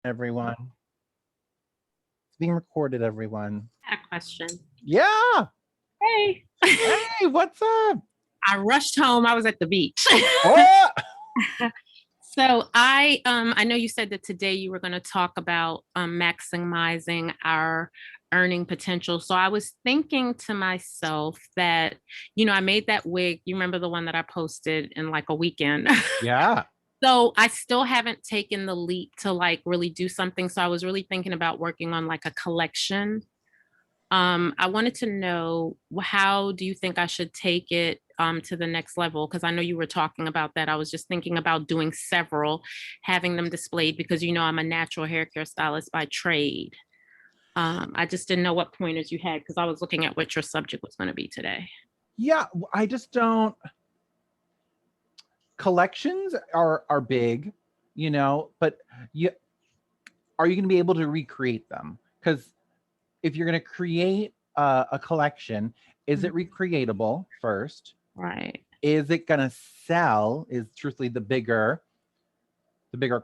everyone. It's being recorded, everyone. I had a question. Yeah. Hey. Hey, what's up? I rushed home. I was at the beach. Oh! So I know you said that today you were going to talk about maximizing our earning potential. So I was thinking to myself that, I made that wig. You remember the one that I posted in like a weekend? Yeah. So I still haven't taken the leap to like really do something. So I was really thinking about working on like a collection. I wanted to know, how do you think I should take it to the next level? Because I know you were talking about that. I was just thinking about doing several, having them displayed because I'm a natural hair care stylist by trade. I just didn't know what pointers you had because I was looking at what your subject was going to be today. Yeah, I just don't. Collections are big, but are you going to be able to recreate them? Because if you're going to create a collection, is it recreatable first? Right. Is it going to sell? Is truthfully the bigger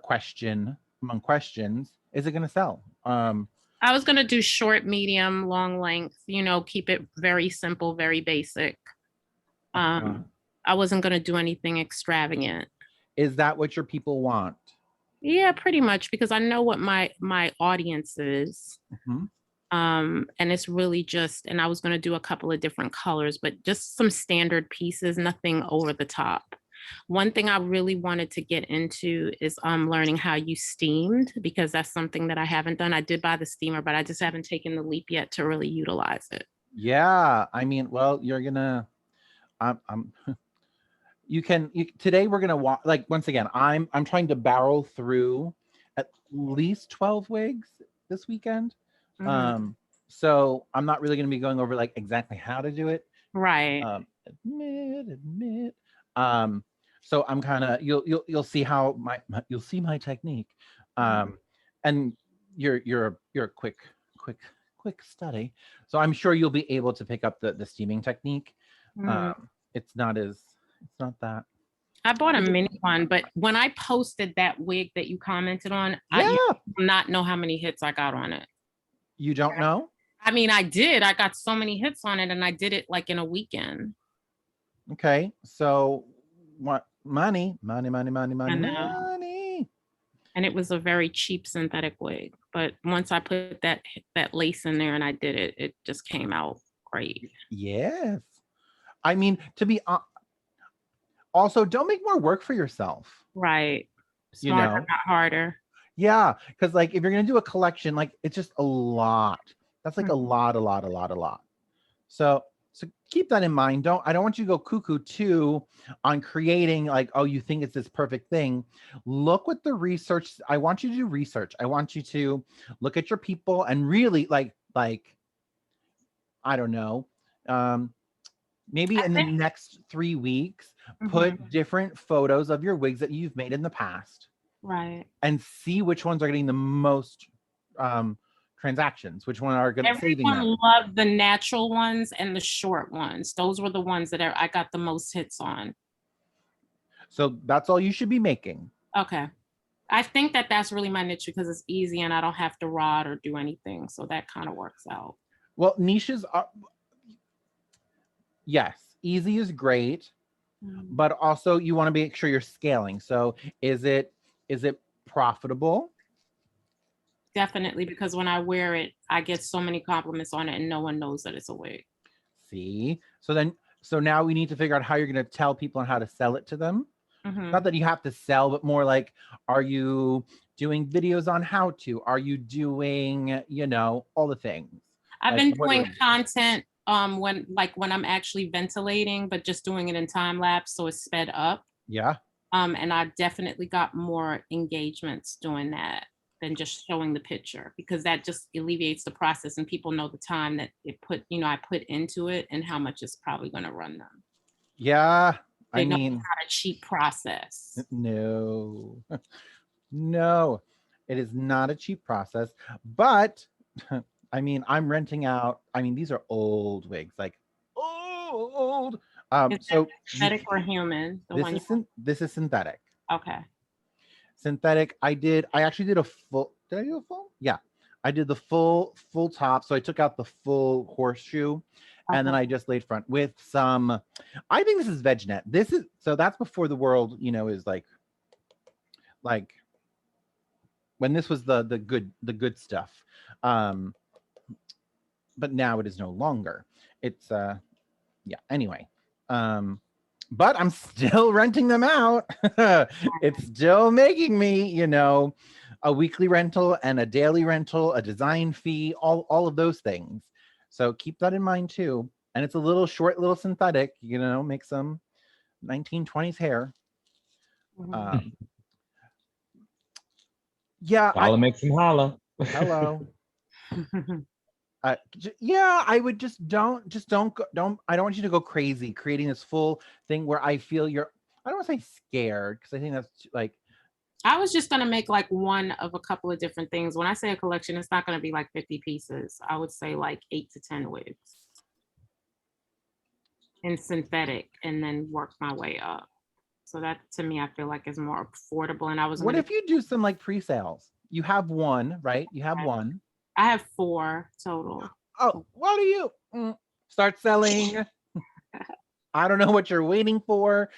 question among questions. Is it going to sell? I was going to do short, medium, long length, keep it very simple, very basic. I wasn't going to do anything extravagant. Is that what your people want? Yeah, pretty much, because I know what my audience is. Mm-hmm. And it's really just, and I was going to do a couple of different colors, but just some standard pieces, nothing over the top. One thing I really wanted to get into is learning how you steamed, because that's something that I haven't done. I did buy the steamer, but I just haven't taken the leap yet to really utilize it. Yeah, I mean, well, you're gonna, today we're gonna walk. Like once again, I'm trying to barrel through at least 12 wigs this weekend. Mm-hmm. So I'm not really gonna be going over like exactly how to do it. Right. Admit. So I'm kind of you'll see how you'll see my technique. And you're a quick study. So I'm sure you'll be able to pick up the steaming technique. It's not that. I bought a mini one, but when I posted that wig that you commented on, Yeah. I do not know how many hits I got on it. You don't know? I mean, I did. I got so many hits on it, and I did it like in a weekend. Okay, so what? Money. And it was a very cheap synthetic wig. But once I put that lace in there and I did it, it just came out great. Yes. I mean, to be also, don't make more work for yourself. Right. Smarter, not harder. Yeah, because like if you're gonna do a collection, like it's just a lot. That's like a lot. So keep that in mind. I don't want you to go cuckoo too on creating like, oh, you think it's this perfect thing. Look what the research. I want you to do research. I want you to look at your people and really like I don't know. Maybe in the next 3 weeks, put different photos of your wigs that you've made in the past. Right. And see which ones are getting the most transactions, which one are going to saving them. Everyone loved the natural ones and the short ones. Those were the ones that I got the most hits on. So that's all you should be making. Okay. I think that that's really my niche because it's easy and I don't have to rod or do anything. So that kind of works out. Well, niches are, yes, easy is great, but also you want to make sure you're scaling. So is it profitable? Definitely, because when I wear it, I get so many compliments on it and no one knows that it's a wig. See? So now we need to figure out how you're going to tell people and how to sell it to them. Not that you have to sell, but more like, are you doing videos on how to? Are you doing, all the things? I've been doing content when I'm actually ventilating, but just doing it in time lapse, so it's sped up. Yeah. And I definitely got more engagements doing that than just showing the picture, because that just alleviates the process and people know the time that I put into it and how much it's probably going to run them. Yeah. They know it's not a cheap process. No, it is not a cheap process. But I mean, I'm renting out. I mean, these are old wigs, like old. So synthetic or human? This is synthetic. Okay. Synthetic. I actually did a full. Did I do a full? Yeah, I did the full top. So I took out the full horseshoe, and then I just laid front with some. I think this is veg net. This is so that's before the world, is like when this was the good stuff. But now it is no longer. It's yeah. Anyway, but I'm still renting them out. It's still making me, a weekly rental and a daily rental, a design fee, all of those things. So keep that in mind too. And it's a little short, little synthetic, make some 1920s hair. Yeah. Holla makes them holla. Hello. Yeah, I would don't I don't want you to go crazy creating this full thing where I feel I don't want to say scared, because I think that's like, I was just gonna make like one of a couple of different things. When I say a collection, it's not gonna be like 50 pieces. I would say like 8 to 10 wigs in synthetic, and then work my way up. So that to me, I feel like is more affordable. And what if you do some like pre-sales? You have one, right? You have one. I have 4 total. Oh, what do you start selling? I don't know what you're waiting for.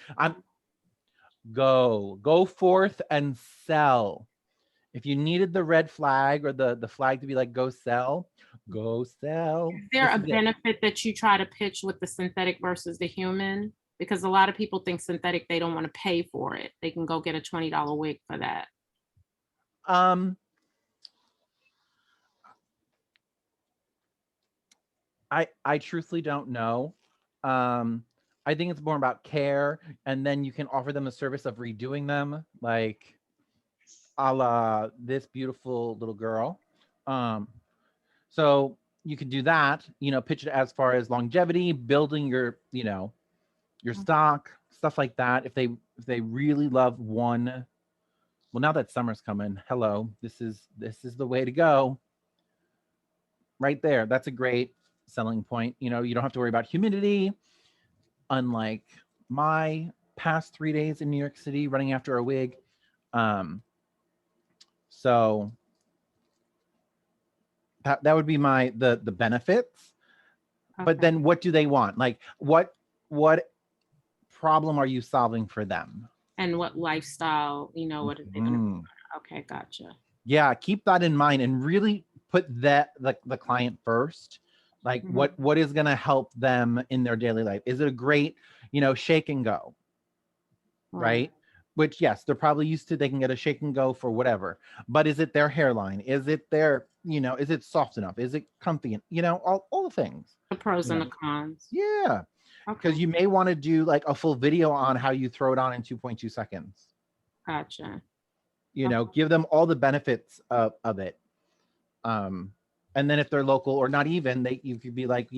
Go forth and sell. If you needed the red flag or the flag to be like, go sell. Is there a benefit that you try to pitch with the synthetic versus the human? Because a lot of people think synthetic, they don't want to pay for it. They can go get a $20 wig for that. I truthfully don't know. I think it's more about care, and then you can offer them a service of redoing them, like a la this beautiful little girl. So you can do that, pitch it as far as longevity, building your, your stock, stuff like that. If they really love one, well, now that summer's coming, hello, this is the way to go. Right there. That's a great selling point. You don't have to worry about humidity. Unlike my past 3 days in New York City running after a wig. So that would be the benefits. Okay. But then what do they want? Like what problem are you solving for them? And what lifestyle, what are they gonna Okay, gotcha. Yeah, keep that in mind and really put the client first. Like what is going to help them in their daily life? Is it a great, shake and go? Right? Which, yes, they're probably used to, they can get a shake and go for whatever. But is it their hairline? Is it their, is it soft enough? Is it comfy? All the things. The pros and the cons. Yeah. Because you may want to do like a full video on how you throw it on in 2.2 seconds. Gotcha. Give them all the benefits of it. And then if they're local or not even, you could be like,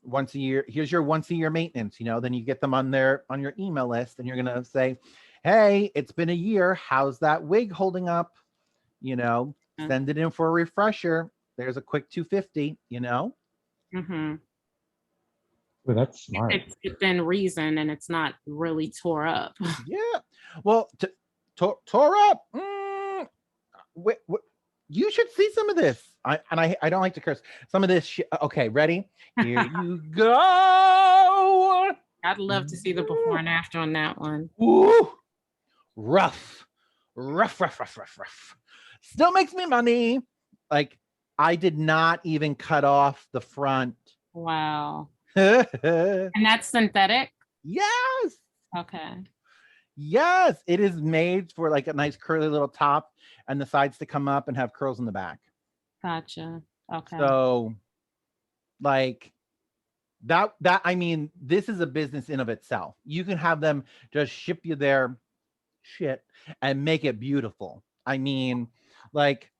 once a year, here's your once a year maintenance, then you get them on your email list, and you're going to say, hey, it's been a year. How's that wig holding up? Send it in for a refresher. There's a quick $250, Mm-hmm. Well, that's smart. It's within reason, and it's not really tore up. Yeah. Well, tore up. You should see some of this. I don't like to curse. Some of this shit. Okay, ready? Here you go. I'd love to see the before and after on that one. Ooh, rough. Still makes me money. Like, I did not even cut off the front. Wow. And that's synthetic? Yes. Okay. Yes, it is made for like a nice curly little top and the sides to come up and have curls in the back. Gotcha. Okay. So like that I mean, this is a business in of itself. You can have them just ship you their shit and make it beautiful. I mean, like,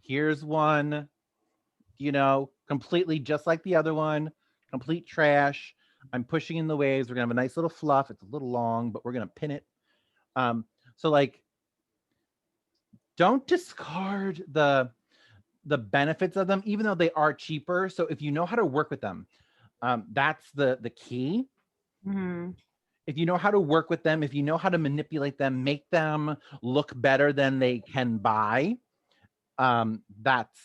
here's one, completely just like the other one, complete trash. I'm pushing in the waves. We're gonna have a nice little fluff. It's a little long, but we're gonna pin it. So like, don't discard the benefits of them, even though they are cheaper. So if you know how to work with them, that's the key. Mm-hmm. if you know how to work with them, if you know how to manipulate them, make them look better than they can buy, that's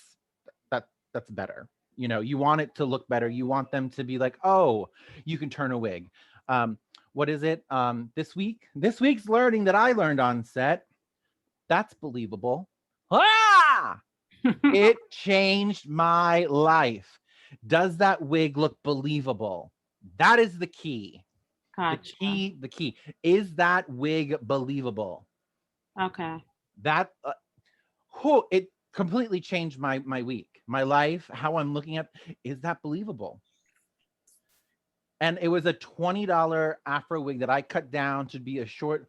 better. You know, you want it to look better. You want them to be like, oh, you can turn a wig. What is it? This week's learning that I learned on set, that's believable. Ah! It changed my life. Does that wig look believable? That is the key. Gotcha. The key. Is that wig believable? Okay. That it completely changed my week, my life, how I'm looking at. Is that believable? And it was a $20 Afro wig that I cut down to be a short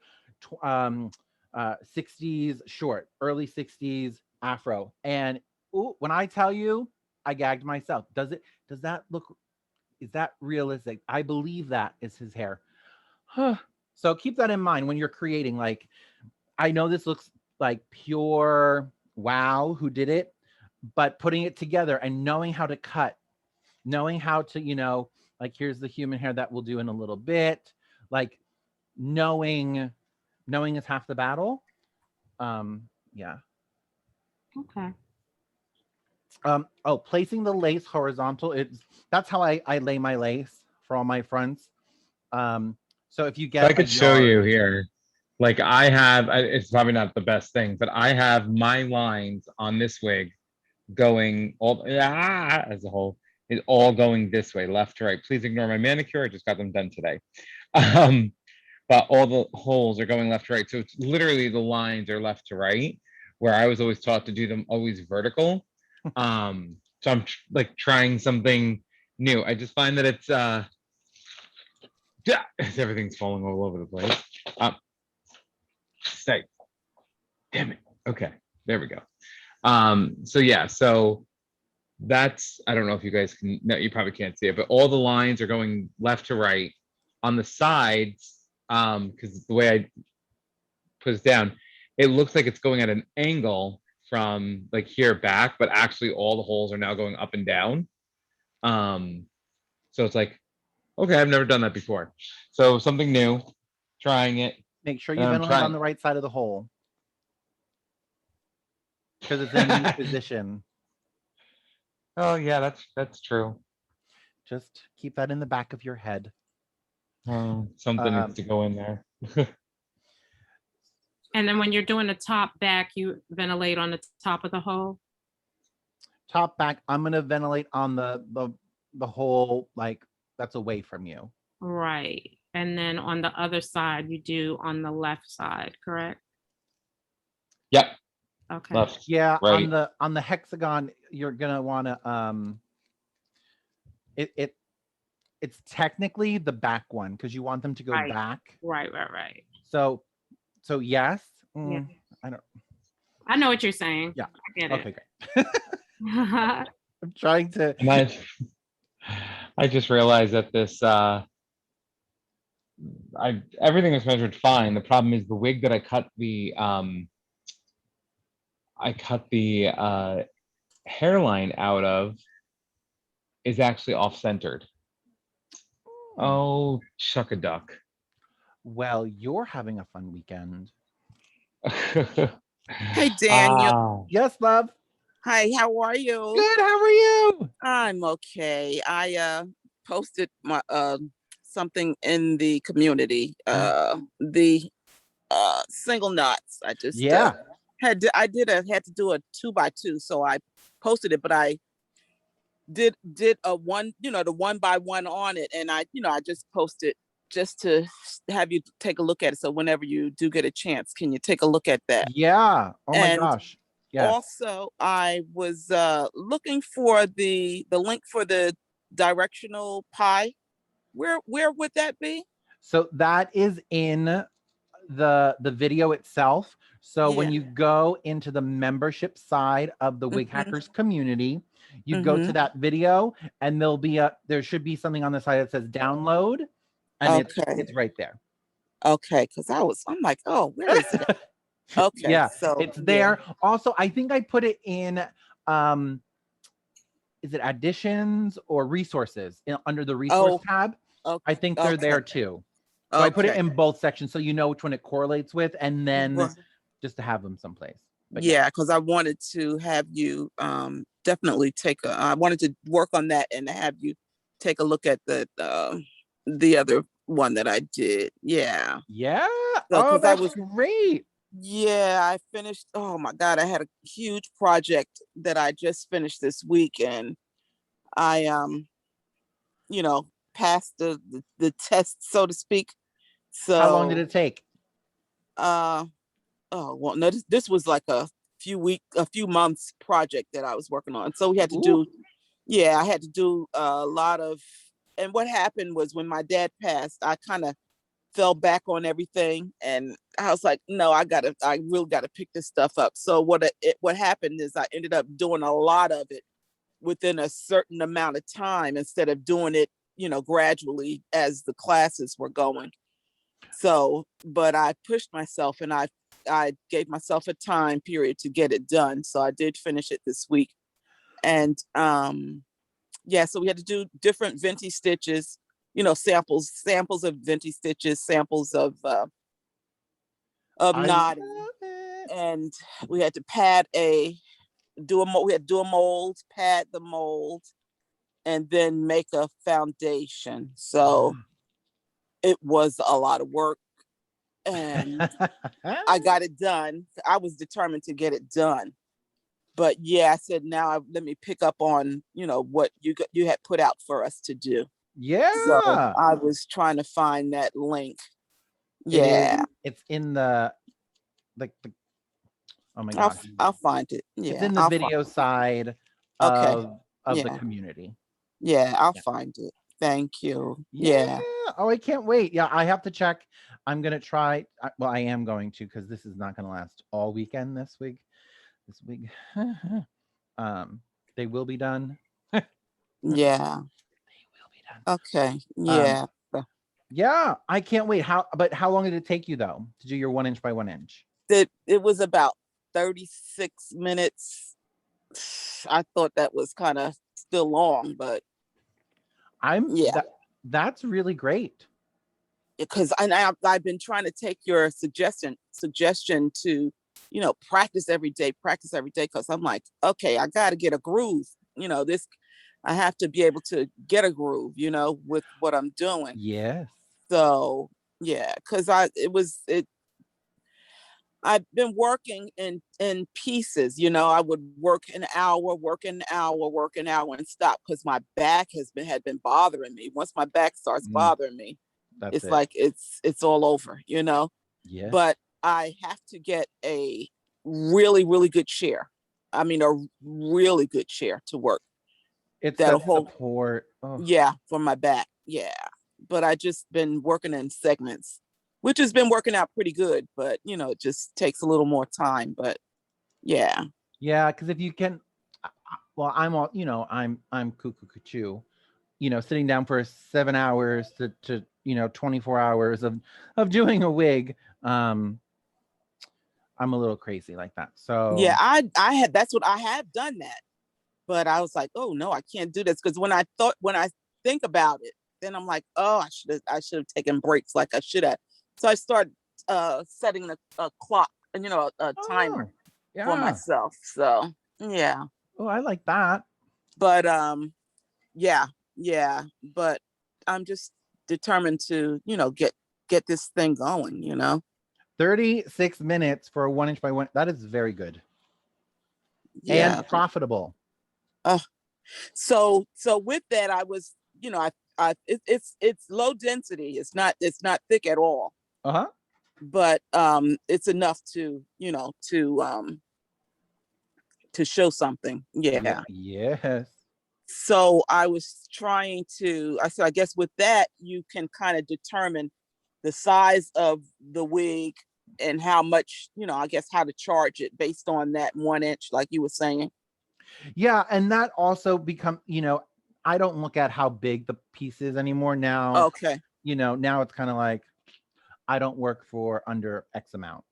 60s short, early 60s Afro. And when I tell you, I gagged myself. Does that look, is that realistic? I believe that is his hair. So keep that in mind when you're creating. Like, I know this looks like pure wow, who did it, but putting it together and knowing how to cut, knowing how to, you know, like, here's the human hair that we'll do in a little bit. Like, knowing is half the battle. Yeah. Okay. Placing the lace horizontal. That's how I lay my lace for all my fronts. So if you get, I could show you here. Like, I have, it's probably not the best thing, but I have my lines on this wig going all as a whole is all going this way, left to right. Please ignore my manicure. I just got them done today. But all the holes are going left to right. So it's literally the lines are left to right, where I was always taught to do them always vertical. So I'm like trying something new. I just find that it's everything's falling all over the place. Stay. Damn it. Okay, there we go. So yeah, so that's, I don't know if you guys can, no, you probably can't see it, but all the lines are going left to right. On the sides, because the way I put it down, it looks like it's going at an angle from like here back, but actually all the holes are now going up and down. So it's like, okay, I've never done that before. So something new, trying it. Make sure you ventilate on the right side of the hole, because it's in a position. Oh yeah, that's true. Just keep that in the back of your head. Something needs to go in there. And then when you're doing the top back, you ventilate on the top of the hole? Top back, I'm gonna ventilate on the hole, like, that's away from you. Right. And then on the other side, you do on the left side, correct? Yep. Okay. Left. Yeah, right. on the hexagon, you're gonna wanna it's technically the back one, because you want them to go Right. back. Right. So yes. Yeah. I know what you're saying. Yeah. I get Okay, it. great. I'm trying to. And I just realized that this everything was measured fine. The problem is the wig that I cut the hairline out of is actually off-centered. Oh, chuck a duck. Well, you're having a fun weekend. Hey, Daniel. Yes, love. Hi, how are you? Good. How are you? I'm okay. I posted my something in the community. The single knots. I just had to do a 2x2, so I posted it, but I did a one, the 1x1 on it, and I just posted just to have you take a look at it. So whenever you do get a chance, can you take a look at that? Yeah. Oh my gosh. Yeah. Also, I was looking for the link for the directional pie. Where would that be? So that is in the video itself. So when you go into the membership side of the Wighackers Community, you go to that video, and there should be something on the side that says download, and it's right there. Okay, because I'm like, oh, where is it? Okay, yeah, so it's there. Also, I think I put it in is it additions or resources under the resource tab? I think they're there too. So I put it Okay. in both sections so you know which one it correlates with, and then Right. just to have them someplace. But Yeah, because I wanted to have you definitely I wanted to work on that and have you take a look at the other one that I did. Yeah. Yeah. So Oh, because I that's was great. yeah, I finished. Oh my God, I had a huge project that I just finished this week, and I you know, passed the test, so to speak. How long did So it take? uh oh well, no, this was like a few months project that I was working on. So we had to Ooh. do, yeah, I had to do a lot of, and what happened was when my dad passed, I kind of fell back on everything, and I was like, no, I really gotta pick this stuff up. So what happened is I ended up doing a lot of it within a certain amount of time instead of doing it, gradually as the classes were going. So, but I pushed myself and I gave myself a time period to get it done. So I did finish it this week. And yeah, so we had to do different venti stitches, samples of venti stitches, samples of I knotting. love it. And we had to we had to do a mold, pad the mold, and then make a foundation. So it was a lot of work, and I got it done. I was determined to get it done. But yeah, I said let me pick up on what you had put out for us to do. So Yeah. I was trying to find that link. It is. Yeah, It's in the oh my I'll gosh. I'll find it. It's Yeah, in the video side okay. of the Yeah, community. yeah, I'll Yeah. find it. Thank you. Yeah. Yeah. Oh, I can't wait. Yeah, I have to check. I'm gonna try. Well, I am going to because this is not gonna last all weekend this week. This week, they will be done. Yeah. They will be done. Okay. Yeah. Yeah, I can't wait. But how long did it take you though to do your 1 inch by 1 inch? It was about 36 minutes. I thought that was kind of still long, but yeah, That's really great. because I've been trying to take your suggestion to practice every day, because I'm like, okay, I got to get a groove. This I have to be able to get a groove, with what I'm doing. Yes. So yeah, because I've been working in pieces. I would work an hour, work an hour, work an hour, and stop because my back had been bothering me. Once my back starts bothering me, That's it's it. like it's all over. Yeah. But I have to get a really, really good chair. I mean, a really good chair to work. It's That'll that hold. support. Oh. Yeah, for my back. Yeah, but I just been working in segments, which has been working out pretty good. But it just takes a little more time. But yeah, Yeah, because if you can, well, I'm all I'm cuckoo cuckoo. Sitting down for 7 hours to 24 hours of doing a wig. I'm a little crazy like that. So yeah, I had that's what I have done that, but I was like, oh no, I can't do this because when I think about it, then I'm like, oh, I should have taken breaks like I should have. So I started setting a clock and a timer for yeah. myself. So yeah, Oh, I like that. but yeah, but I'm just determined to get this thing going. 36 minutes for a 1 inch by 1. That is very good. Yeah. And profitable. So with that, I was, it's low density. It's not thick at all. Uh-huh. But it's enough to to show something. Yeah. Yes. So I was trying to. I said, I guess with that you can kind of determine the size of the wig and how much, I guess how to charge it based on that 1 inch, like you were saying. Yeah, and that also I don't look at how big the piece is anymore now. Okay. Now it's kind of like I don't work for under X amount.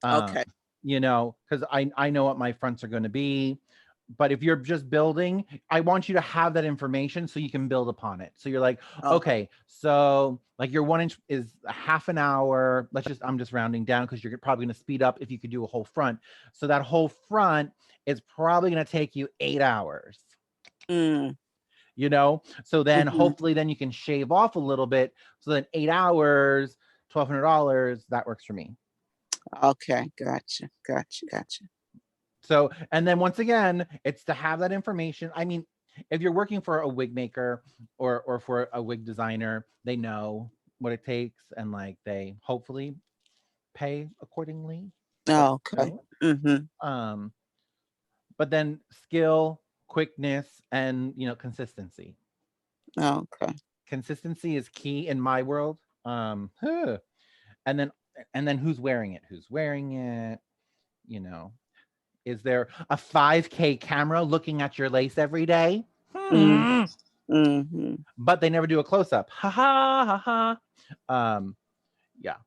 Okay. Because I know what my fronts are going to be, But if you're just building, I want you to have that information so you can build upon it. So you're like, Oh, okay, so like your 1 inch is a half an hour. I'm just rounding down because you're probably going to speed up if you could do a whole front. So that whole front is probably going to take you 8 hours. mm, You know, so then mhm. hopefully then you can shave off a little bit. So then 8 hours, $1,200, that works for me. Okay, gotcha. So, and then once again, it's to have that information. I mean, if you're working for a wig maker or for a wig designer, they know what it takes and like they hopefully pay accordingly. Oh, okay. Mm-hmm. But then skill, quickness, and consistency. Okay. Consistency is key in my world. And then who's wearing it? Is there a 5K camera looking at your lace every day? Mm-hmm. But they never do a close-up. Ha ha ha ha. Yeah.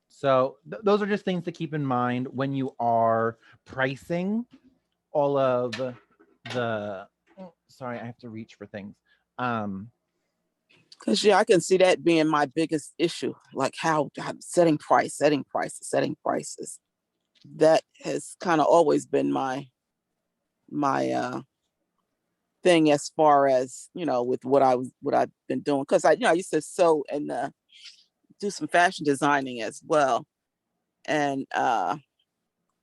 So those are just things to keep in mind when you are pricing all of the. Sorry, I have to reach for things. Because I can see that being my biggest issue, like how setting prices. That has kind of always been my thing as far as with what I've been doing, because I used to sew and do some fashion designing as well, and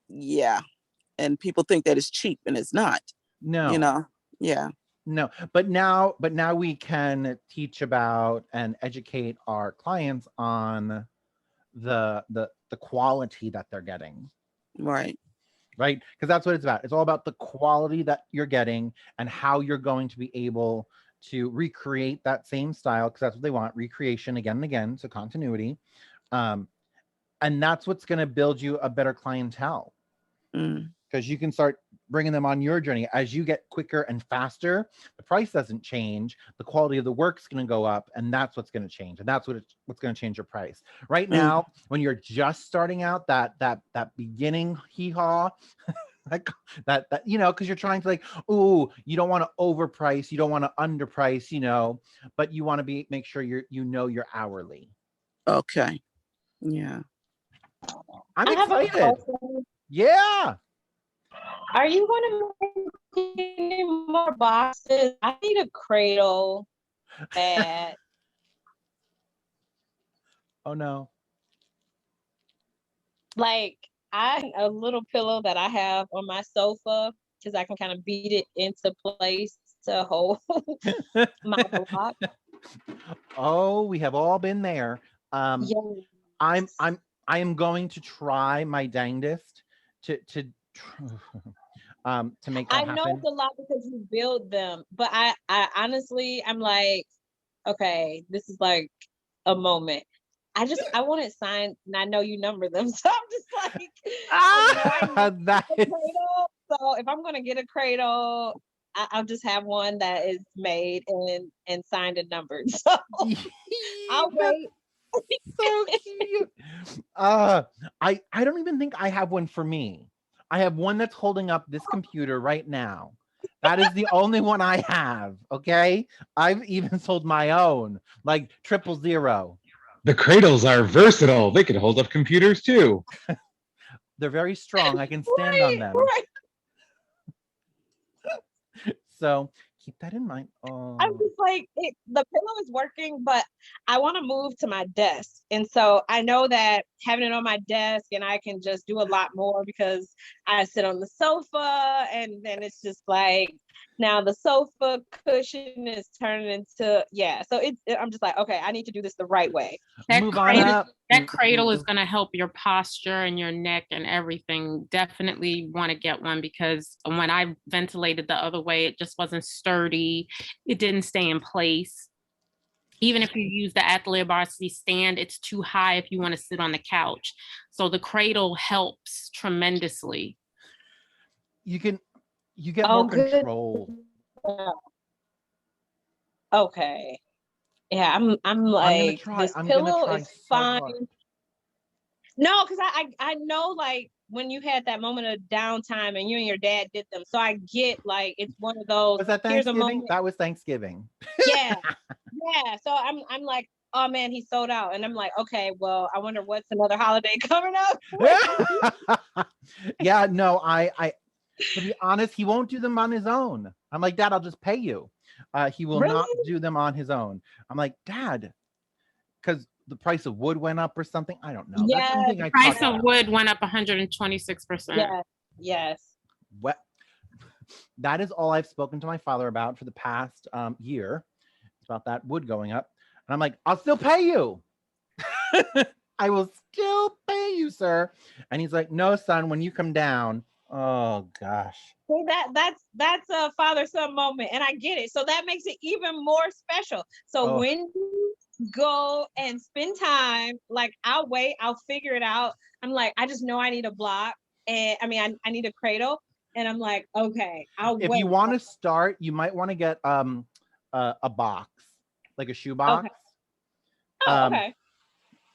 yeah, and people think that it's cheap and it's not. No. Yeah. No, but now we can teach about and educate our clients on the quality that they're getting. Right. Because that's what it's about. It's all about the quality that you're getting and how you're going to be able to recreate that same style, because that's what they want, recreation again and again, so continuity. And that's what's going to build you a better clientele. Because you can start bringing them on your journey. As you get quicker and faster, the price doesn't change. The quality of the work's going to go up, and that's what's going to change. And that's what's going to change your price. Right now, when you're just starting out, that beginning hee-haw, that because you're trying to you don't want to overprice, you don't want to underprice, but you want to make sure you're hourly. Okay. Yeah. I'm excited. Yeah. Are you going to make any more boxes? I need a cradle that. Oh no. Like a little pillow that I have on my sofa, because I can kind of beat it into place to hold my block. Oh, we have all been there. Yes. I am going to try my dangest to make that happen. I know it's a lot because you build them, but I honestly, I'm like, okay, this is like a moment. I want it signed, and I know you number them, so I'm just like, I know I need a cradle. So if I'm gonna get a cradle, I'll just have one that is made and signed and numbered. So I'll wait. So cute. I don't even think I have one for me. I have one that's holding up this computer right now. That is the only one I have. Okay, I've even sold my own, like 000. The cradles are versatile. They could hold up computers too. They're very strong. I can stand on them. Right. So keep that in mind. Oh. I'm just like, the pillow is working, but I want to move to my desk. And so I know that having it on my desk and I can just do a lot more because I sit on the sofa, and then it's just like, now the sofa cushion is turning into, so I'm just like, okay, I need to do this the right way. That cradle is going to help your posture and your neck and everything. Definitely want to get one, because when I ventilated the other way, it just wasn't sturdy. It didn't stay in place. Even if you use the Atelier Varsity stand, it's too high if you want to sit on the couch. So the cradle helps tremendously. You get more control. Okay. Yeah, I'm like, this pillow is fine. No, because I know, like, when you had that moment of downtime and you and your dad did them. So I get like it's one of those. Was that Here's a Thanksgiving? moment. That was Thanksgiving. Yeah, yeah. So I'm like, oh man, he sold out, and I'm like, okay, well, I wonder what's another holiday coming up. Yeah, no, I to be honest, he won't do them on his own. I'm like, Dad, I'll just pay you. He will not Really? do them on his own. I'm like, Dad, because the price of wood went up or something. I don't know. Yeah, That's something The I price talked of about. wood went up 126%. Yeah, yes. What? That is all I've spoken to my father about for the past year. It's about that wood going up. And I'm like, I'll still pay you. I will still pay you, sir. And he's like, no, son, when you come down. Oh gosh. See, that's a father-son moment, and I get it. So that makes it even more special. So Oh. when you go and spend time, like I'll wait, I'll figure it out. I'm like, I just know I need a block, and I mean, I need a cradle, and I'm like, okay, I'll If wait. you want to start, you might want to get a box, like a shoe box. Oh, okay.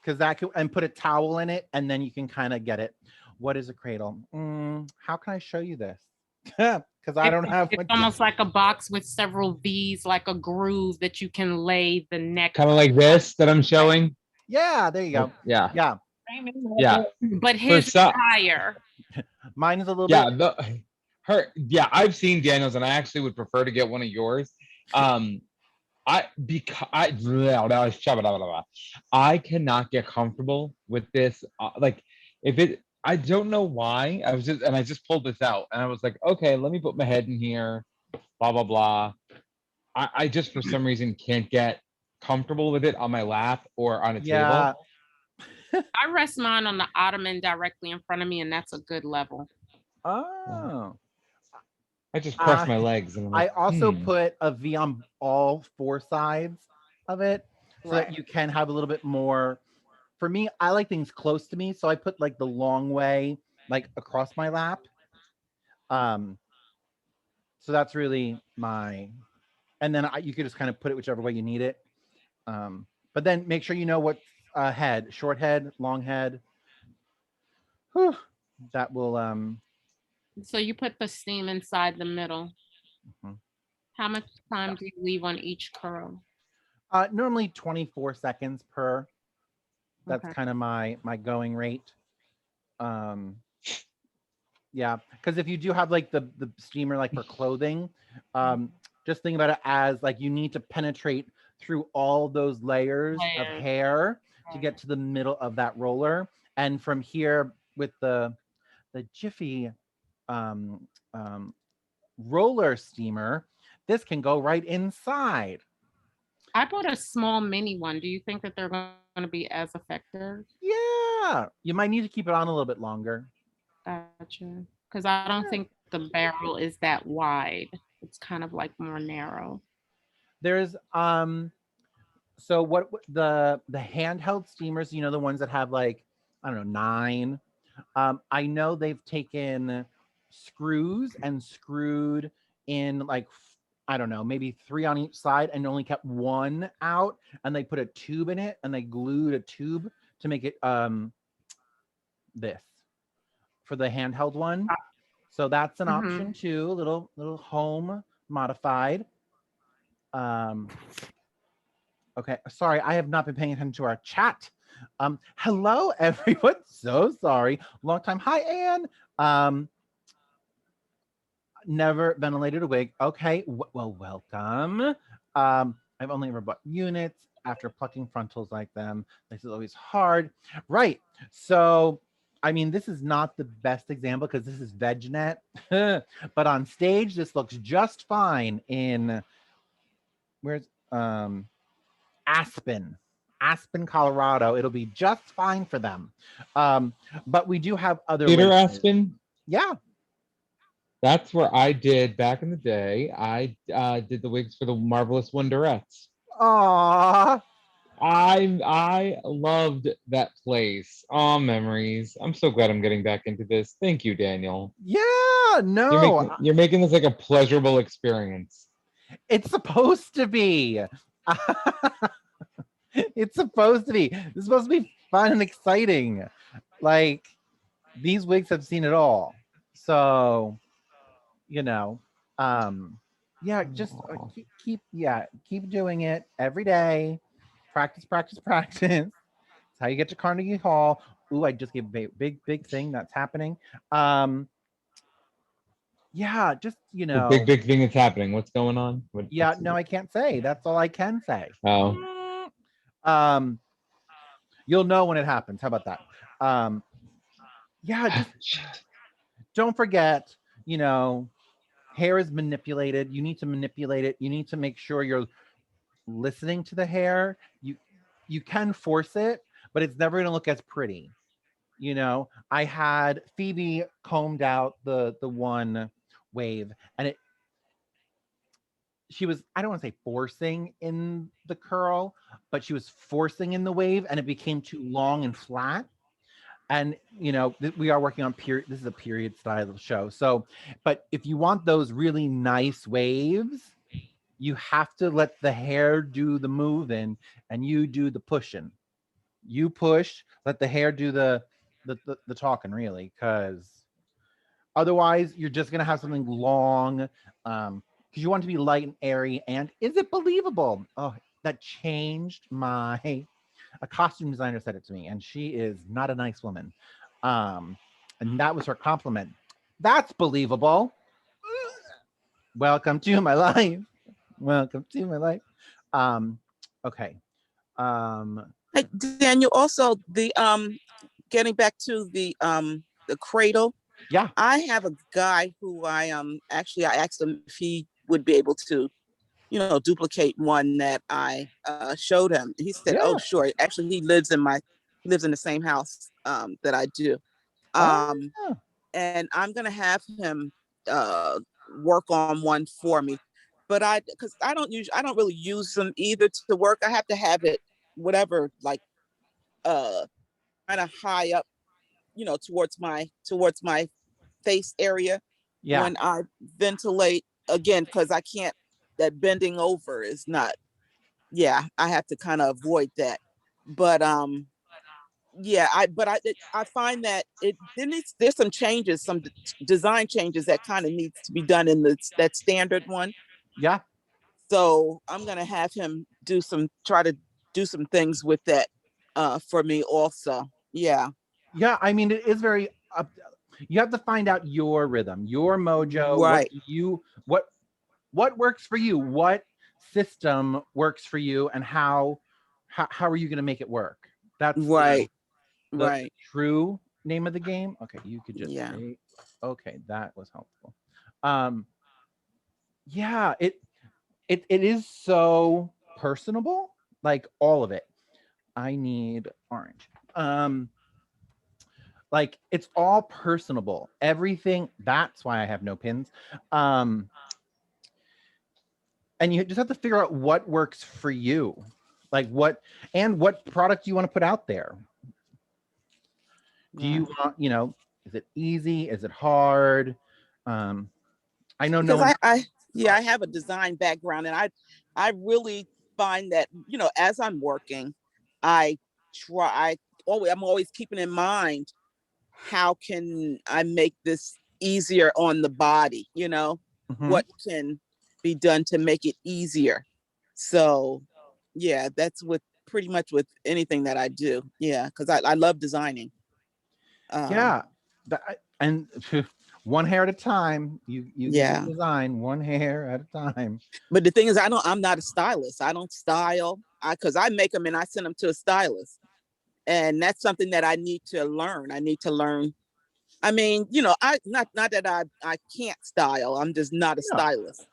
Because that could, and put a towel in it, and then you can kind of get it. What is a cradle? How can I show you this? Because I don't have It's one. almost like a box with several V's, like a groove that you can lay the neck. Kind of like this that I'm showing. Yeah, there you go. Yeah. Yeah, Yeah. But his is higher. mine is a little Yeah. bit. Yeah, I've seen Daniel's, and I actually would prefer to get one of yours. I cannot get comfortable with this. Like, if it, I don't know why. I just pulled this out, and I was like, okay, let me put my head in here. Blah blah blah. I just for some reason can't get comfortable with it on my lap or on a Yeah. table. I rest mine on the ottoman directly in front of me, and that's a good level. Oh. I just cross my legs, and I'm I like, also put a V on all four sides of it so that Right. you can have a little bit more. For me, I like things close to me, so I put like the long way, like across my lap. So that's really my, and then you could just kind of put it whichever way you need it. But then make sure you know what head, short head, long head. Whew, that will So you put the steam inside the middle. Mhm. How much time do you leave on each curl? Normally 24 seconds per. That's Okay. kind of my going rate. Yeah, because if you do have like the steamer like for clothing, just think about it as like you need to penetrate through all those layers of hair to get to the middle of that roller, and from here with the Jiffy roller steamer, this can go right inside. I bought a small mini one. Do you think that they're going to be as effective? Yeah, you might need to keep it on a little bit longer. Gotcha. Because I don't think the barrel is that wide. It's kind of like more narrow. There's so what the handheld steamers, you know, the ones that have like, I don't know, 9. I know they've taken screws and screwed in like, I don't know, maybe 3 on each side and only kept 1 out, and they put a tube in it and they glued a tube to make it this for the handheld one. So that's an option too, a little home modified. Okay, sorry, I have not been paying attention to our chat. Hello everyone. So sorry. Long time. Hi, Anne. Never ventilated a wig. Okay, well, welcome. I've only ever bought units after plucking frontals like them. This is always hard. Right. So, I mean, this is not the best example because this is VegNet, but on stage, this looks just fine in, where's, Aspen, Colorado. It'll be just fine for them. But we do have other Peter laces. Aspen. Yeah. That's where I did back in the day. I did the wigs for the Marvelous Wonderettes. Aww. I loved that place. Oh, memories. I'm so glad I'm getting back into this. Thank you, Daniel. Yeah, no. You're making this like a pleasurable experience. It's supposed to be. It's supposed to be. It's supposed to be fun and exciting. Like, these wigs have seen it all. So, you know, yeah, just keep doing it every day. Practice, practice, practice. It's how you get to Carnegie Hall. Ooh, I just gave a big thing that's happening. Yeah, just The big thing that's happening. What's going on? Yeah, no, I can't say. That's all I can say. Oh, You'll know when it happens. How about that? Yeah, just don't forget, hair is manipulated. You need to manipulate it. You need to make sure you're listening to the hair. You can force it, but it's never going to look as pretty. I had Phoebe combed out the one wave, and she was, I don't want to say forcing in the curl, but she was forcing in the wave, and it became too long and flat. And we are working on period. This is a period style show. So, but if you want those really nice waves, you have to let the hair do the moving, and you do the pushing. You push, let the hair do the talking, really, because otherwise you're just gonna have something long. Because you want it to be light and airy. And is it believable? Oh, that changed my. A costume designer said it to me, and she is not a nice woman. And that was her compliment. That's believable. Welcome to my life. Welcome to my life. Okay. Hey, Daniel, also the getting back to the cradle. Yeah. I have a guy who I asked him if he would be able to, duplicate one that I showed him. He said, "Oh, Yeah. sure." Actually, he lives in the same house that I do. Yeah. And I'm gonna have him work on one for me. But because I don't really use them either to work. I have to have it whatever, like kind of high up, towards my face area Yeah. when I ventilate, again, because I can't, that bending over is not, I have to kind of avoid that. But I find that there's some changes, some design changes that kind of needs to be done in that standard one. Yeah. So I'm gonna have him try to do some things with that for me also. Yeah. Yeah. I mean, it is very. You have to find out your rhythm, your mojo. Right. What works for you? What system works for you, and how are you going to make it work? That's Right. the true name of the game. Okay, you could just Yeah. say, okay, that was helpful. Yeah, it is so personable, like all of it. I need orange. Like it's all personable. Everything. That's why I have no pins. And you just have to figure out what works for you, like what product you want to put out there. Do you want, is it easy? Is it hard? I know no Because one. I have a design background, and I really find that, as I'm working, I'm always keeping in mind, how can I make this easier on the body? What can be done to make it easier? So that's pretty much with anything that I do. Yeah, because I love designing. Yeah, and one hair at a time. You design one hair at a time. But the thing is, I'm not a stylist. I don't style. Because I make them and I send them to a stylist, and that's something that I need to learn. I need to learn. I mean, I not that I can't style. I'm just not a stylist.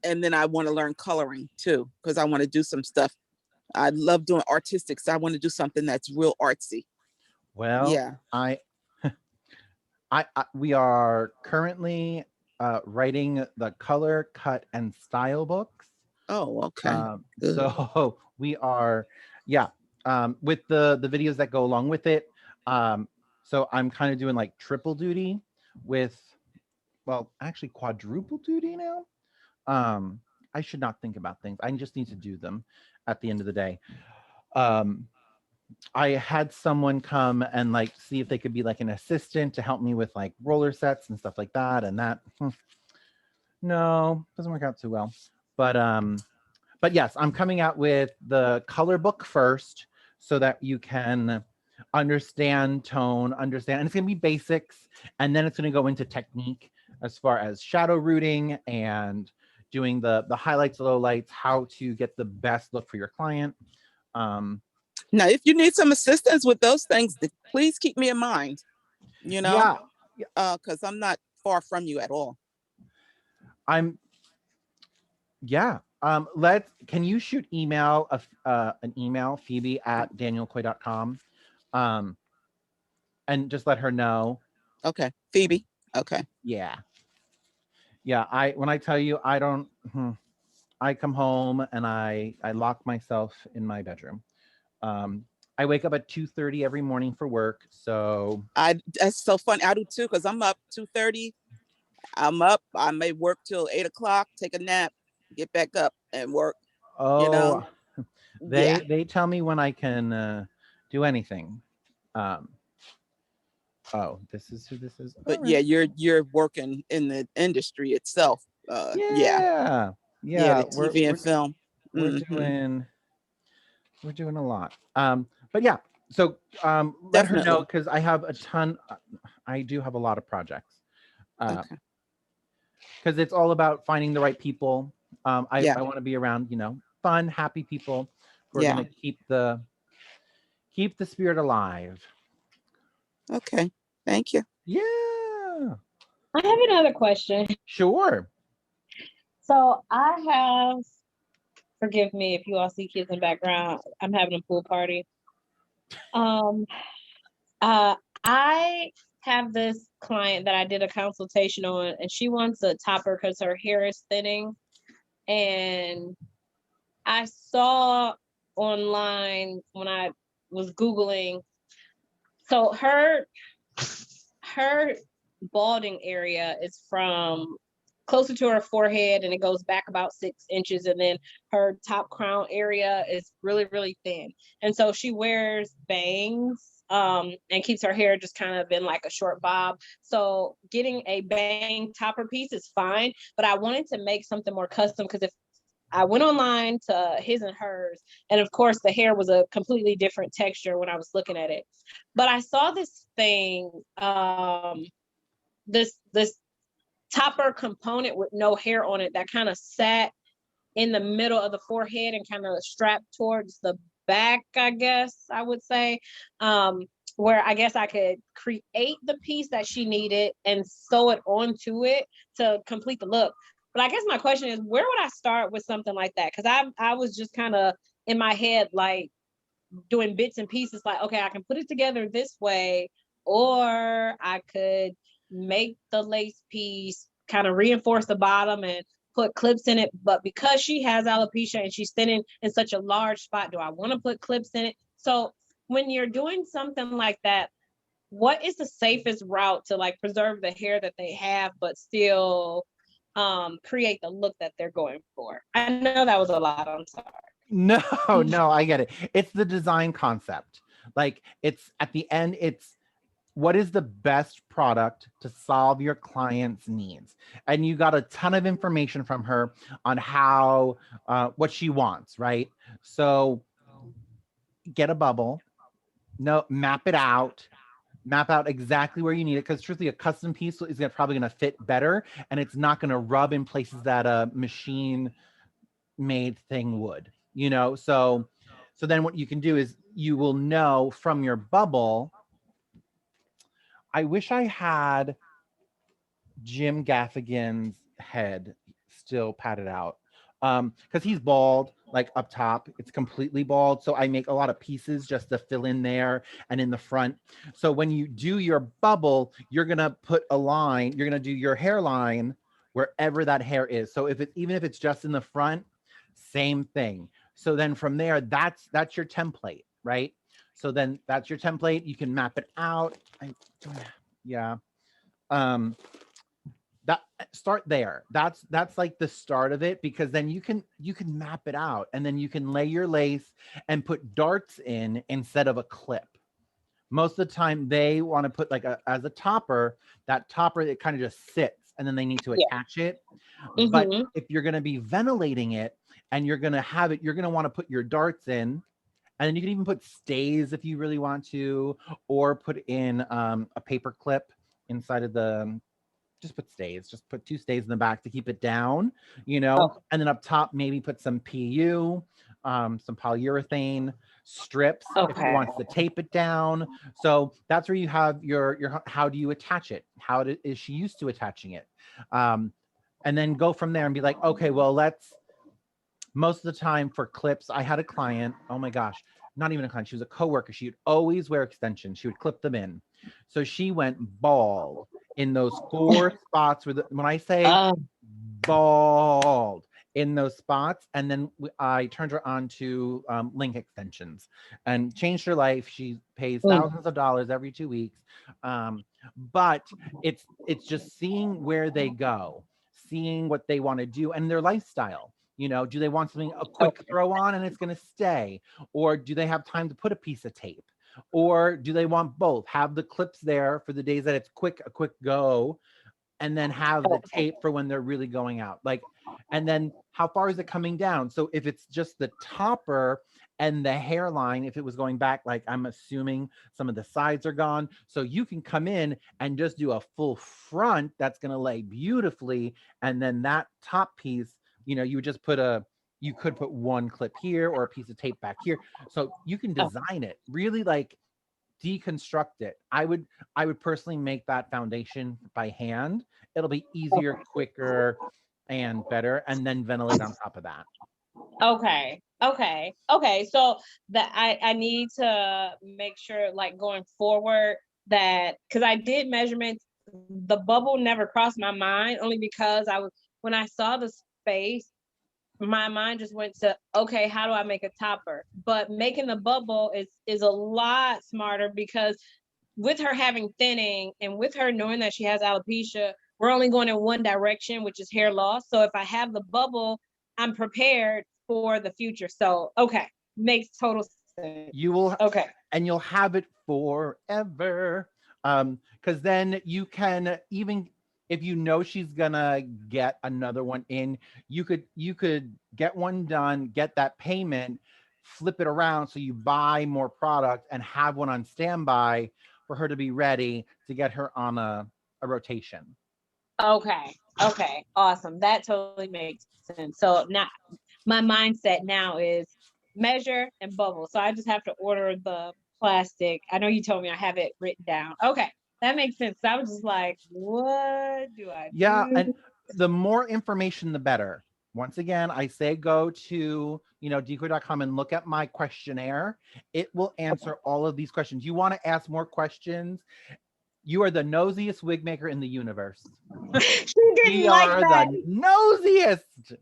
And then I want to learn coloring too, because I want to do some stuff. I love doing artistic, so I want to do something that's real artsy. Well, yeah. We are currently writing the color, cut, and style books. Oh, okay. So we are, with the videos that go along with it. So I'm kind of doing like triple duty with, well, actually quadruple duty now. I should not think about things. I just need to do them at the end of the day. I had someone come and like see if they could be like an assistant to help me with like roller sets and stuff like that. And that, no, doesn't work out too well. But yes, I'm coming out with the color book first so that you can understand tone, understand, and it's gonna be basics, and then it's gonna go into technique as far as shadow rooting and doing the highlights, lowlights, how to get the best look for your client. Now, if you need some assistance with those things, please keep me in mind, you know, Yeah, because I'm not far from you at all. Yeah. Can you shoot email an email, Phoebe@danielkoye.com, and just let her know. Okay, Phoebe. Okay. Yeah. When I tell you, I come home and I lock myself in my bedroom. I wake up at 2:30 every morning for work. So that's so funny. I do too, because I'm up 2:30. I'm up. I may work till 8 o'clock, take a nap, get back up and work. oh, Yeah. they tell me when I can do anything. Oh, this is who this is. But All yeah, right. you're working in the industry itself. Yeah. The TV and film. We're Mhm. doing a lot. But yeah, so let her know Definitely. because I have a ton. I do have a lot of projects. Okay. Because it's all about finding the right people. I Yeah. want to be around, fun, happy people who are Yeah. gonna keep the spirit alive. Okay. Thank you. Yeah. I have another question. Sure. So I have, forgive me if you all see kids in the background. I'm having a pool party. Um, I have this client that I did a consultation on, and she wants a topper because her hair is thinning. And I saw online when I was Googling, so her balding area is from closer to her forehead and it goes back about 6 inches, and then her top crown area is really, really thin. And so she wears bangs and keeps her hair just kind of in like a short bob. So getting a bang topper piece is fine, but I wanted to make something more custom because if I went online to his and hers, and of course the hair was a completely different texture when I was looking at it. But I saw this thing, this topper component with no hair on it that kind of sat in the middle of the forehead and kind of strapped towards the back, I guess I would say, where I guess I could create the piece that she needed and sew it onto it to complete the look. But I guess my question is, where would I start with something like that? Because I was just kind of in my head, like doing bits and pieces, like, okay, I can put it together this way, or I could make the lace piece, kind of reinforce the bottom and put clips in it. But because she has alopecia and she's thinning in such a large spot, do I want to put clips in it? So when you're doing something like that, what is the safest route to like preserve the hair that they have, but still create the look that they're going for? I know that was a lot. I'm sorry. No, no, I get it. It's the design concept. Like it's at the end, it's what is the best product to solve your client's needs. And you got a ton of information from her on how, what she wants, right? So get a bubble, map it out, map out exactly where you need it. Because truthfully, a custom piece is probably going to fit better and it's not going to rub in places that a machine made thing would, so then what you can do is you will know from your bubble. I wish I had Jim Gaffigan's head still padded out, because he's bald, like up top it's completely bald, so I make a lot of pieces just to fill in there and in the front. So when you do your bubble, you're gonna put a line, you're gonna do your hairline wherever that hair is. So even if it's just in the front, same thing. So then from there, that's your template, right? So then that's your template. You can map it out. Yeah. that start there. That's like the start of it, because then you can map it out, and then you can lay your lace and put darts in instead of a clip. Most of the time they want to put like as a topper, that topper, it kind of just sits, and then they need to attach it. But if you're going to be ventilating it and you're going to have it, you're going to want to put your darts in, and then you can even put stays if you really want to, or put in a paper clip inside of the, just put stays, just put 2 stays in the back to keep it down, you know, and then up top, maybe put some PU, some polyurethane strips if you want to tape it down. So that's where you have your how do you attach it? How is she used to attaching it? And then go from there and be like, okay, well, most of the time for clips, I had a client, oh my gosh, not even a client, she was a coworker. She would always wear extensions. She would clip them in. So she went bald in those 4 spots where when I say bald in those spots. And then I turned her on to link extensions and changed her life. She pays thousands of dollars every 2 weeks. But it's just seeing where they go, seeing what they want to do and their lifestyle. You know, do they want something a quick throw on and it's going to stay? Or do they have time to put a piece of tape? Or do they want both? Have the clips there for the days that it's a quick go, and then have the tape for when they're really going out. Like, and then how far is it coming down? So if it's just the topper and the hairline, if it was going back, like I'm assuming some of the sides are gone. So you can come in and just do a full front that's going to lay beautifully. And then that top piece, you know, you would just you could put 1 clip here or a piece of tape back here. So you can design it, really like deconstruct it. I would personally make that foundation by hand. It'll be easier, quicker, and better, and then ventilate on top of that. Okay. So that I need to make sure, like going forward, that because I did measurements, the bubble never crossed my mind, only because when I saw the space, my mind just went to, okay, how do I make a topper? But making the bubble is a lot smarter, because with her having thinning and with her knowing that she has alopecia, we're only going in one direction, which is hair loss. So if I have the bubble, I'm prepared for the future. So, okay, makes total sense. You will, and you'll have it forever. Because then you can, even if you know she's gonna get another one in, you could get one done, get that payment, flip it around so you buy more product and have one on standby for her to be ready to get her on a rotation. Okay, awesome. That totally makes sense. So now my mindset now is measure and bubble. So I just have to order the plastic. I know you told me I have it written down. Okay. That makes sense. I was just like, what do I do? Yeah, and the more information, the better. Once again, I say go to, decoy.com and look at my questionnaire. It will answer all of these questions. You want to ask more questions? You are the nosiest wig maker in the universe. We are the nosiest.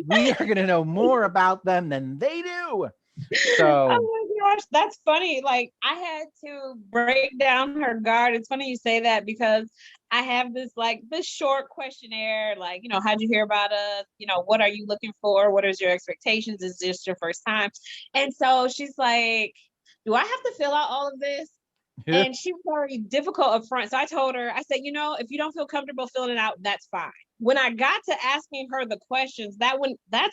We are going to know more about them than they do. So, oh my gosh, that's funny. Like, I had to break down her guard. It's funny you say that, because I have this short questionnaire, like, how'd you hear about us? What are you looking for? What is your expectations? Is this your first time? And so she's like, do I have to fill out all of this? And she was very difficult up front. So I told her, I said, if you don't feel comfortable filling it out, that's fine. When I got to asking her the questions, that's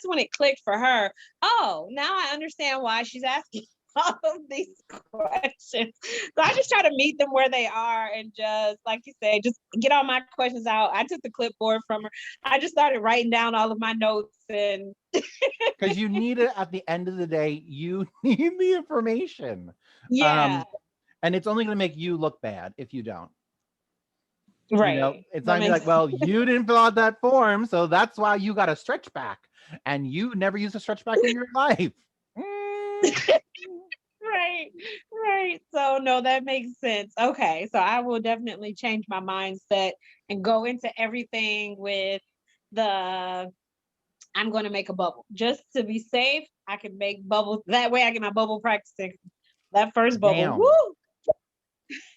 when it clicked for her. Oh, now I understand why she's asking all of these questions. So I just try to meet them where they are and just, like you say, just get all my questions out. I took the clipboard from her. I just started writing down all of my notes, and because you need it at the end of the day. You need the information. Yeah. And it's only going to make you look bad if you don't. Right. It's not like, well, you didn't fill out that form, so that's why you got a stretch back, and you never used a stretch back in your life. Right. So no, that makes sense. Okay. So I will definitely change my mindset and go into everything with I'm going to make a bubble just to be safe. I can make bubbles. That way I get my bubble practicing. That first bubble. Woo!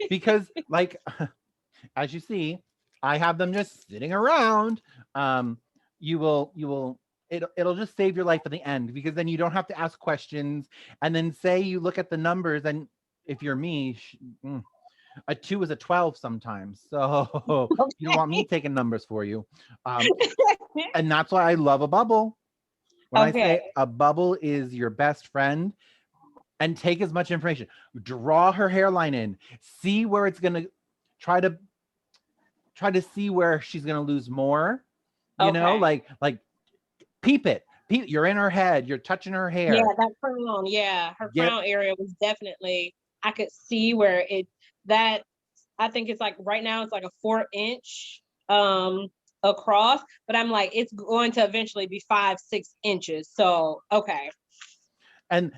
Because, like, as you see, I have them just sitting around. It'll just save your life at the end, because then you don't have to ask questions. And then say you look at the numbers, and if you're me, a 2 is a 12 sometimes. So you don't want me taking numbers for you. And that's why I love a bubble. When I say a bubble is your best friend, and take as much information, draw her hairline in, see where it's going to try to see where she's going to lose more, you know, like peep it. You're in her head, you're touching her hair. Yeah, that crown. Yeah, her crown area was definitely, I could see where I think it's like right now it's like a 4-inch across, but I'm like, it's going to eventually be 5-6 inches. So, okay. And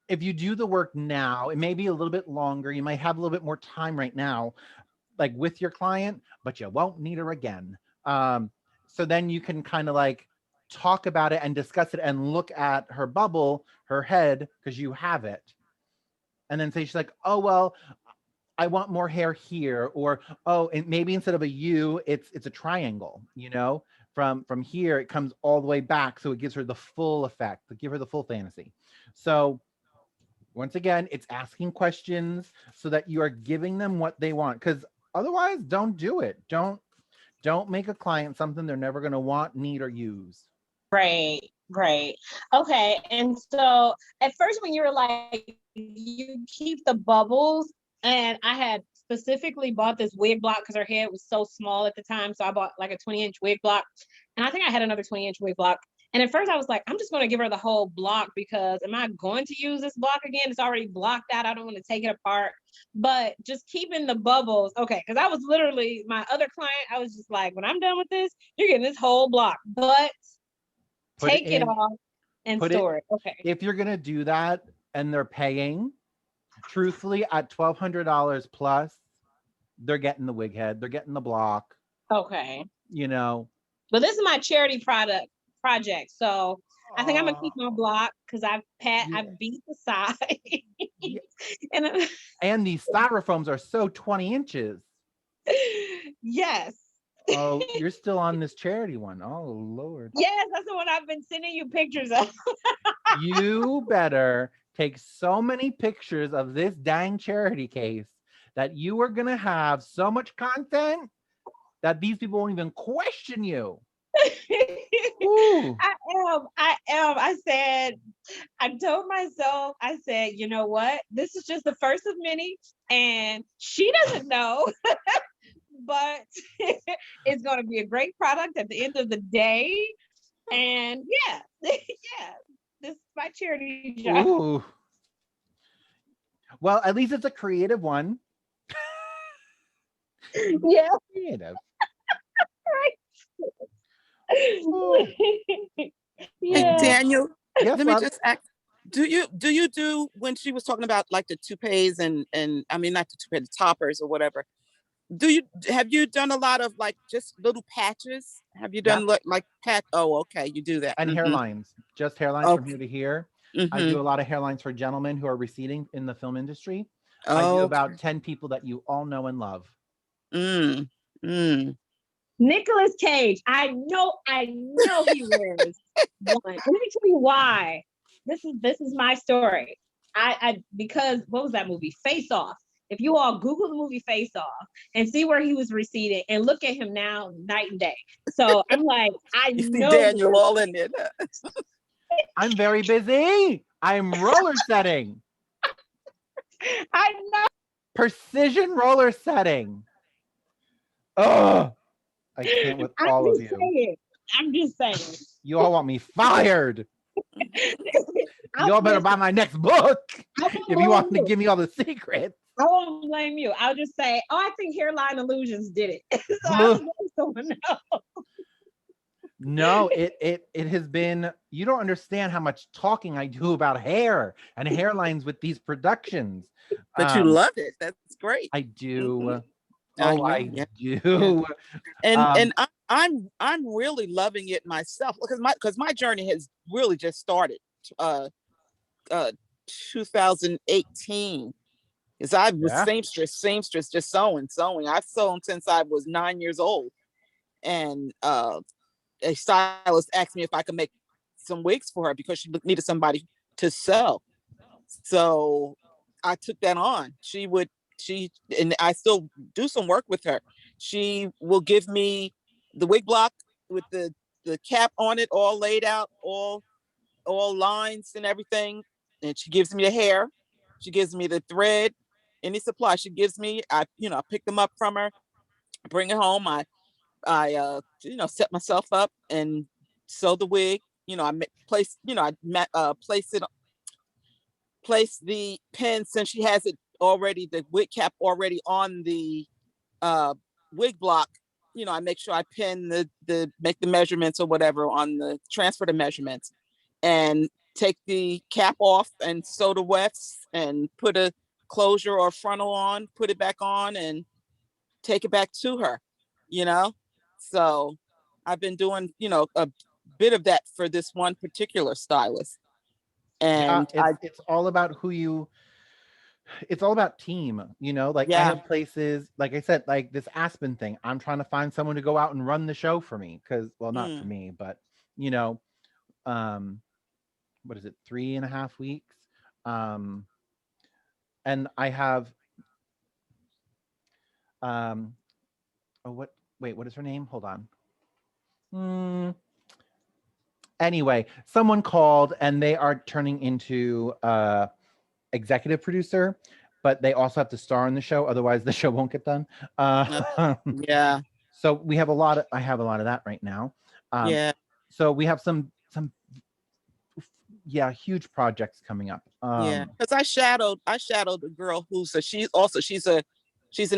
if you do the work now, it may be a little bit longer. You might have a little bit more time right now, like with your client, but you won't need her again. So then you can kind of like talk about it and discuss it and look at her bubble, her head, because you have it. And then say, she's like, oh, well, I want more hair here. Or, oh, and maybe instead of a U, it's a triangle, you know, from here, it comes all the way back. So it gives her the full effect, to give her the full fantasy. So once again, it's asking questions so that you are giving them what they want. Because otherwise, don't do it. Don't make a client something they're never going to want, need, or use. Right. Okay. And so at first when you were like, you keep the bubbles, and I had specifically bought this wig block because her head was so small at the time. So I bought like a 20-inch wig block, and I think I had another 20-inch wig block. And at first I was like, I'm just going to give her the whole block, because am I going to use this block again? It's already blocked out. I don't want to take it apart, but just keeping the bubbles. Okay. Cause I was literally, my other client, I was just like, when I'm done with this, you're getting this whole block, but take it off and store it. Okay. If you're going to do that and they're paying, truthfully, at $1,200 plus, they're getting the wig head, they're getting the block. Okay. You know. But this is my charity project. So I think I'm gonna keep my block because I beat the side. Yeah. and these styrofoams are so 20 inches. Yes. Oh, you're still on this charity one. Oh Lord. Yes, that's the one I've been sending you pictures of. You better take so many pictures of this dang charity case that you are gonna have so much content that these people won't even question you. I am. I told myself, I said, you know what? This is just the first of many, and she doesn't know, but it's going to be a great product at the end of the day. And yeah, this is my charity job. Ooh. Well, at least it's a creative one. Yeah. Creative. Yeah. Hey, Daniel, yes, let me just ask, do you do when she was talking about like the toupees and I mean not the toupee, the toppers or whatever, have you done a lot of like just little patches? Have you done like pat? Oh, okay, you do that. And hairlines, just hairlines from here to here. I do a lot of hairlines for gentlemen who are receding in the film industry. I do about 10 people that you all know and love. Nicolas Cage. I know he wears one. Let me tell you why. This is my story. I because what was that movie? Face Off. If you all Google the movie Face Off and see where he was receding and look at him now, night and day. So I'm like, you know see Daniel all in it. I'm very busy. I'm roller setting. I know. Precision roller setting. Oh, I can't with all of you. I'm just saying. You all want me fired. You all better buy my next book if you want to give me all the secrets. I won't blame you. I'll just say, oh, I think Hairline Illusions did it. So I'll let someone know. No, it has been, you don't understand how much talking I do about hair and hairlines with these productions. But you love it. That's great. I do. I do. And I'm really loving it myself because my journey has really just started 2018 Because I was Yeah. seamstress, just sewing. I've sewn since I was 9 years old. And a stylist asked me if I could make some wigs for her because she needed somebody to sew. So I took that on. And I still do some work with her. She will give me the wig block with the cap on it, all laid out, all lines and everything. And she gives me the hair. She gives me the thread, any supply she gives me. I pick them up from her, bring it home. I set myself up and sew the wig. I place, place the pin, since she has it already, the wig cap already on the wig block. I make sure I pin make the measurements or whatever on the transfer the measurements, and take the cap off and sew the wefts and put a closure or frontal on, put it back on and take it back to her, you know? So I've been doing, a bit of that for this one particular stylist. And it's all about it's all about team, like I have places, like I said, like this Aspen thing, I'm trying to find someone to go out and run the show for me, because, well, not for me, but what is it, 3.5 weeks, and I have what is her name, hold on. Anyway, someone called and they are turning into executive producer, but they also have to star in the show, otherwise the show won't get done. Yeah. So I have a lot of that right now. Yeah. So we have some huge projects coming up. Yeah, because I shadowed a girl she's an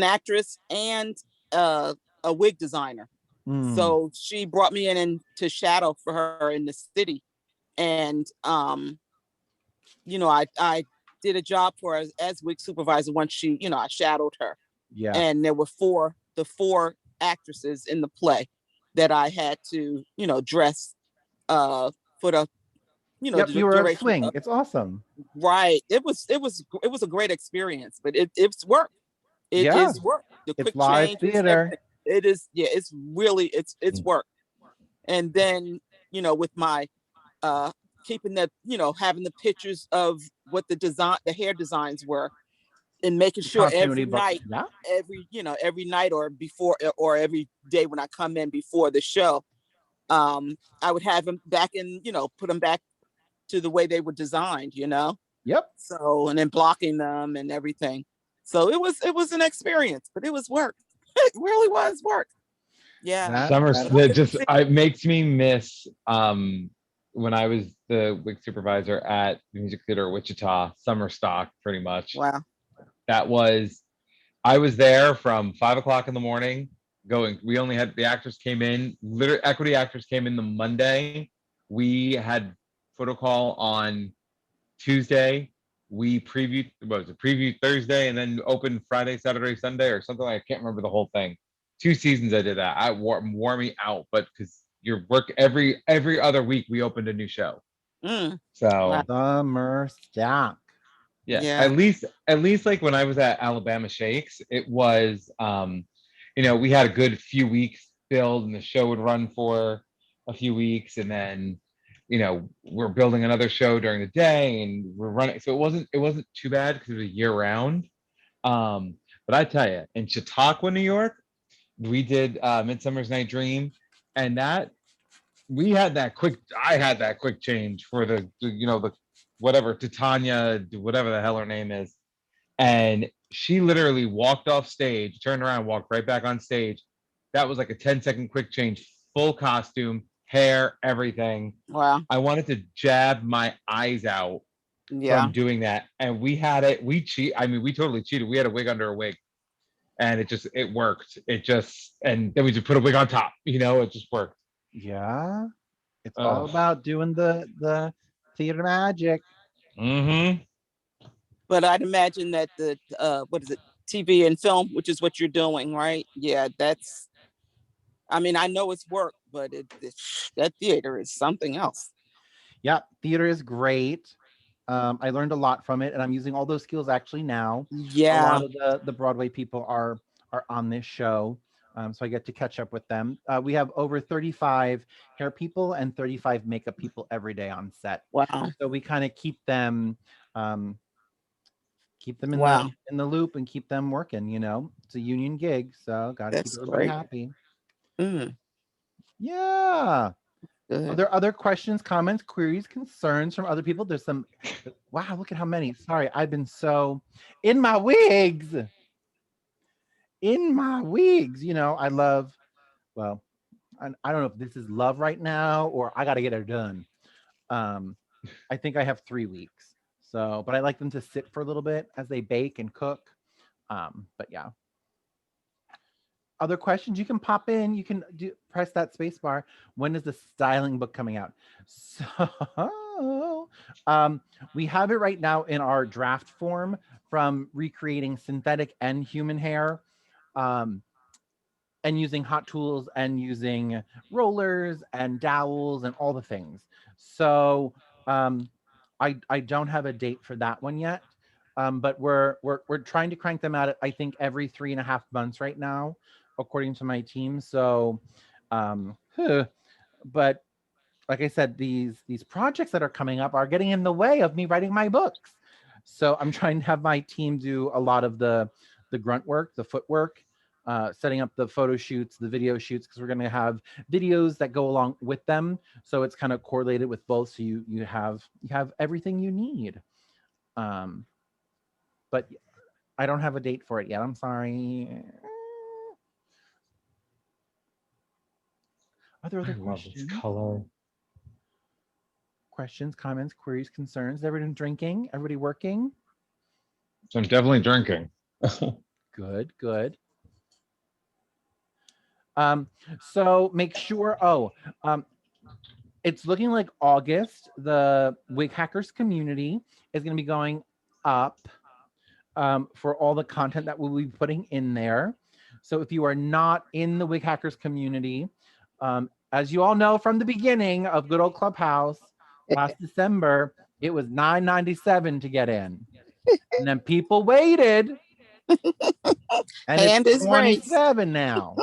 actress and a wig designer. So she brought me in to shadow for her in the city, and I did a job for her as wig supervisor once I shadowed her. Yeah. And there were four actresses in the play that I had to dress for the you were a swing. It's awesome. Right. It was a great experience, but it's work. It is work. The it's quick live changes, theater. it is, it's really, it's work. And then, with my keeping that, having the pictures of what the hair designs were, and making sure every night or before, or every day when I come in before the show, I would have them back in, put them back to the way they were designed, Yep. So, and then blocking them and everything. So it was an experience, but it was work. It really was work. Yeah. It makes me miss when I was the wig supervisor at the Music Theater Wichita, summer stock, pretty much. Wow. I was there from 5:00 in the morning going. We only had the actors came in, equity actors came in the Monday. We had photo call on Tuesday. We previewed Thursday and then opened Friday, Saturday, Sunday, or something. I can't remember the whole thing. 2 seasons I did that. I wore me out, but because your work every other week we opened a new show. So summer stock. Yeah. At least like when I was at Alabama Shakes, it was we had a good few weeks build, and the show would run for a few weeks, and then we're building another show during the day, and we're running. So it wasn't too bad because it was year round. But I tell you, in Chautauqua, New York, we did Midsummer's Night Dream, and I had that quick change for the whatever, Titania, whatever the hell her name is. And she literally walked off stage, turned around, walked right back on stage. That was like a 10-second quick change, full costume, hair, everything. Wow. I wanted to jab my eyes out from doing that. And we totally cheated. We had a wig under a wig. And it worked. And then we just put a wig on top, it just worked. Yeah. It's all about doing the theater magic. Mm-hmm. But I'd imagine that the TV and film, which is what you're doing, right? Yeah, I know it's work, but that theater is something else. Yeah, theater is great. I learned a lot from it, and I'm using all those skills actually now. A Yeah. lot of the Broadway people are on this show, so I get to catch up with them. We have over 35 hair people and 35 makeup people every day on set. Wow. So we kind of keep them in Wow. the loop and keep them working. You know, it's a union gig, so got to keep That's everybody great. happy. Mm, Yeah. Are good. there other questions, comments, queries, concerns from other people? There's some. Wow, look at how many. Sorry, I've been so in my wigs. In my wigs, you know, I love. Well, I don't know if this is love right now or I got to get it done. I think I have 3 weeks. So, but I like them to sit for a little bit as they bake and cook. But yeah. Other questions, you can pop in. You can press that space bar. When is the styling book coming out? So we have it right now in our draft form from recreating synthetic and human hair. And using hot tools and using rollers and dowels and all the things. So I don't have a date for that one yet. But we're trying to crank them out, I think, every 3.5 months right now, according to my team. So but like I said, these projects that are coming up are getting in the way of me writing my books. So I'm trying to have my team do a lot of the grunt work, the footwork, setting up the photo shoots, the video shoots, because we're going to have videos that go along with them. So it's kind of correlated with both. So you have everything you need. But I don't have a date for it yet. I'm sorry. Are there other questions? Color. Questions, comments, queries, concerns? Everyone drinking? Everybody working? So I'm definitely drinking. Good, good. So make sure, it's looking like August, the Wighackers Community is going to be going up for all the content that we'll be putting in there. So if you are not in the Wighackers Community, as you all know from the beginning of good old Clubhouse last December, it was $9.97 to get in. And then people waited. And Hand it's is raised. 27 now.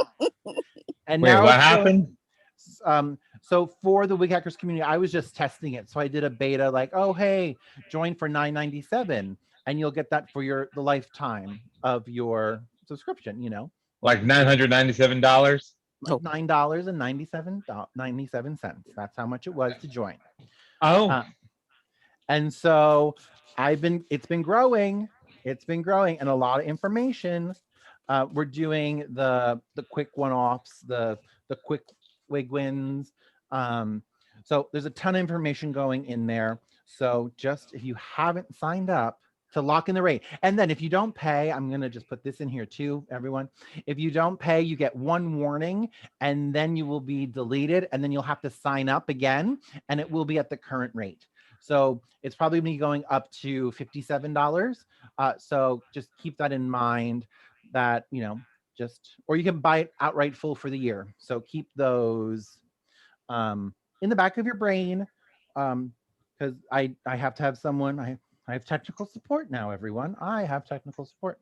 And Wait, now what happened? So for the Wighackers Community, I was just testing it. So I did a beta like, oh, hey, join for $9.97 and you'll get that for the lifetime of your subscription, you know. Like $997? Like $9.97. That's how much it was to join. Oh. And so it's been growing. It's been growing and a lot of information. We're doing the quick one-offs, the quick wig wins. So there's a ton of information going in there. So just if you haven't signed up to lock in the rate, and then if you don't pay, I'm going to just put this in here too, everyone. If you don't pay, you get one warning and then you will be deleted and then you'll have to sign up again and it will be at the current rate. So it's probably going to be going up to $57. So just keep that in mind that, you know, or you can buy it outright full for the year. So keep those in the back of your brain, because I have to have someone. I have technical support now, everyone. I have technical support.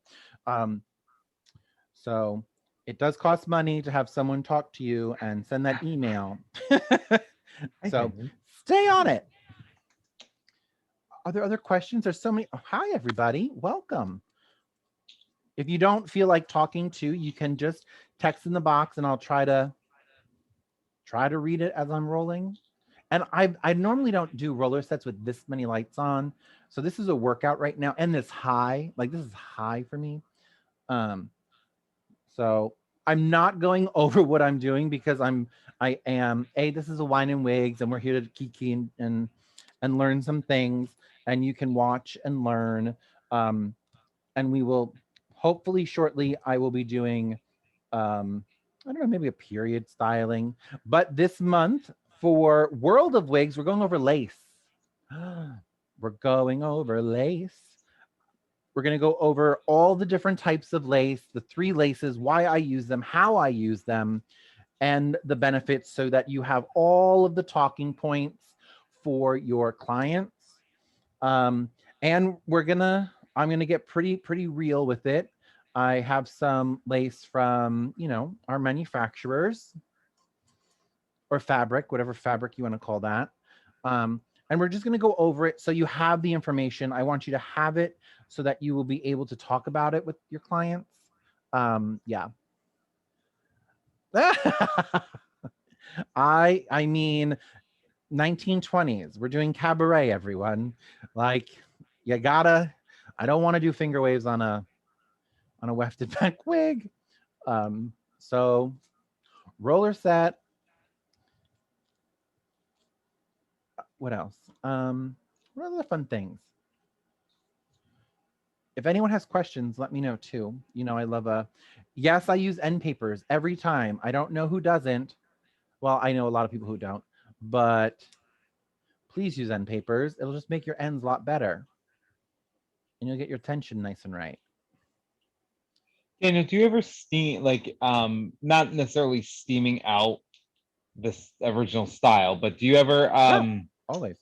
So it does cost money to have someone talk to you and send that email. So stay on it. Are there other questions? There's so many. Oh, hi, everybody. Welcome. If you don't feel like talking to, you can just text in the box and I'll try to read it as I'm rolling. And I normally don't do roller sets with this many lights on. So this is a workout right now. And this high, like this is high for me. So I'm not going over what I'm doing because this is a Wine and Wigs and we're here to kiki and learn some things. And you can watch and learn. And we will hopefully shortly, I will be doing, I don't know, maybe a period styling. But this month for World of Wigs, we're going over lace. We're going over lace. We're going to go over all the different types of lace, the 3 laces, why I use them, how I use them, and the benefits so that you have all of the talking points for your clients. And I'm gonna get pretty real with it. I have some lace from, our manufacturers, or fabric, whatever fabric you want to call that. And we're just going to go over it so you have the information. I want you to have it so that you will be able to talk about it with your clients. Yeah. I mean, 1920s. We're doing cabaret, everyone. Like, you gotta. I don't want to do finger waves on a wefted back wig. So roller set. What else? What are the fun things? If anyone has questions, let me know too. I love yes, I use end papers every time. I don't know who doesn't. Well, I know a lot of people who don't, but please use end papers. It'll just make your ends a lot better. And you'll get your tension nice and right. Daniel, do you ever steam, like, not necessarily steaming out this original style, but do you ever, Always.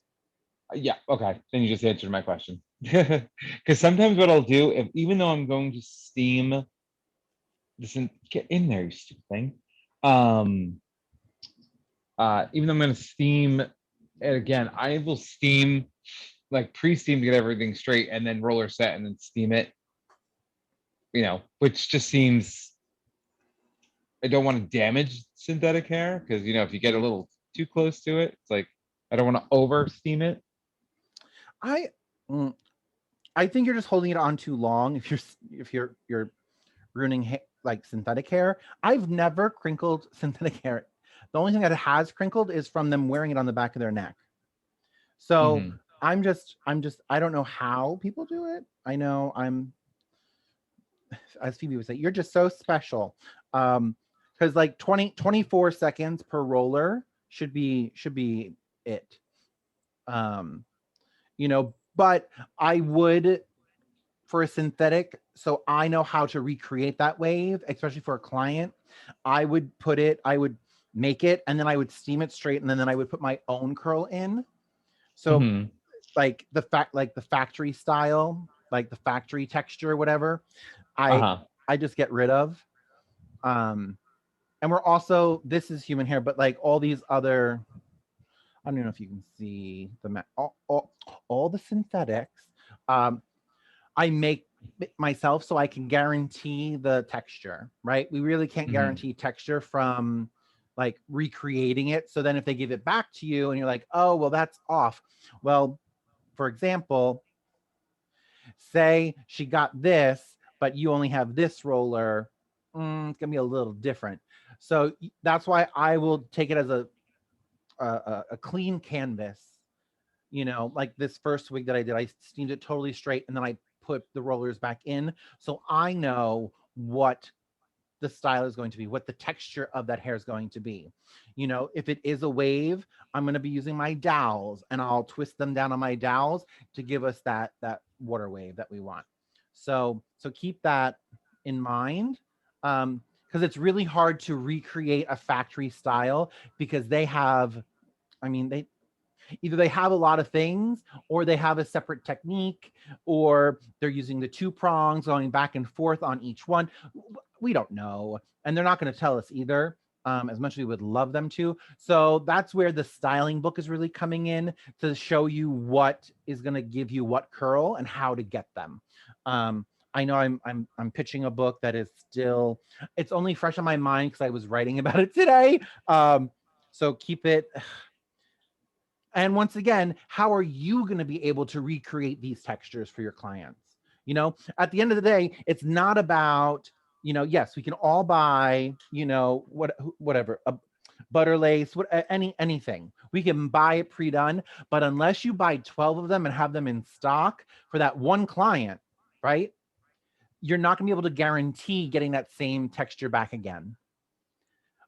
yeah, okay, then you just answered my question. Because sometimes what I'll do, even though I'm going to steam this, get in there, you stupid thing. Even though I'm going to steam it again, I will steam, like pre-steam to get everything straight, and then roller set and then steam it. Which just seems, I don't want to damage synthetic hair, because if you get a little too close to it, it's like I don't want to over steam it. I think you're just holding it on too long if you're ruining like synthetic hair. I've never crinkled synthetic hair. The only thing that has crinkled is from them wearing it on the back of their neck. So I'm just I don't know how people do it. I know as Phoebe would say, you're just so special. Because like 24 seconds per roller should be it. But I would, for a synthetic, so I know how to recreate that wave, especially for a client, I would make it, and then I would steam it straight, and then I would put my own curl in. So like the factory style, like the factory texture, whatever, I just get rid of. And we're also, this is human hair, but like all these other, I don't know if you can see all the synthetics. I make it myself so I can guarantee the texture, right? We really can't guarantee texture from like recreating it. So then if they give it back to you and you're like, oh, well, that's off. Well, for example, say she got this, but you only have this roller, it's gonna be a little different. So that's why I will take it as a clean canvas. Like this first wig that I did, I steamed it totally straight, and then I put the rollers back in, so I know what the style is going to be, what the texture of that hair is going to be. If it is a wave, I'm going to be using my dowels, and I'll twist them down on my dowels to give us that water wave that we want. So keep that in mind, because it's really hard to recreate a factory style, because they have, either they have a lot of things, or they have a separate technique, or they're using the 2 prongs going back and forth on each one. We don't know. And they're not going to tell us either, as much as we would love them to. So that's where the styling book is really coming in, to show you what is going to give you what curl and how to get them. I know I'm pitching a book that is still, it's only fresh on my mind because I was writing about it today. So keep it. And once again, how are you going to be able to recreate these textures for your clients? At the end of the day, it's not about, yes, we can all buy, whatever, a butter lace, anything. We can buy it pre-done, but unless you buy 12 of them and have them in stock for that one client, right? You're not going to be able to guarantee getting that same texture back again.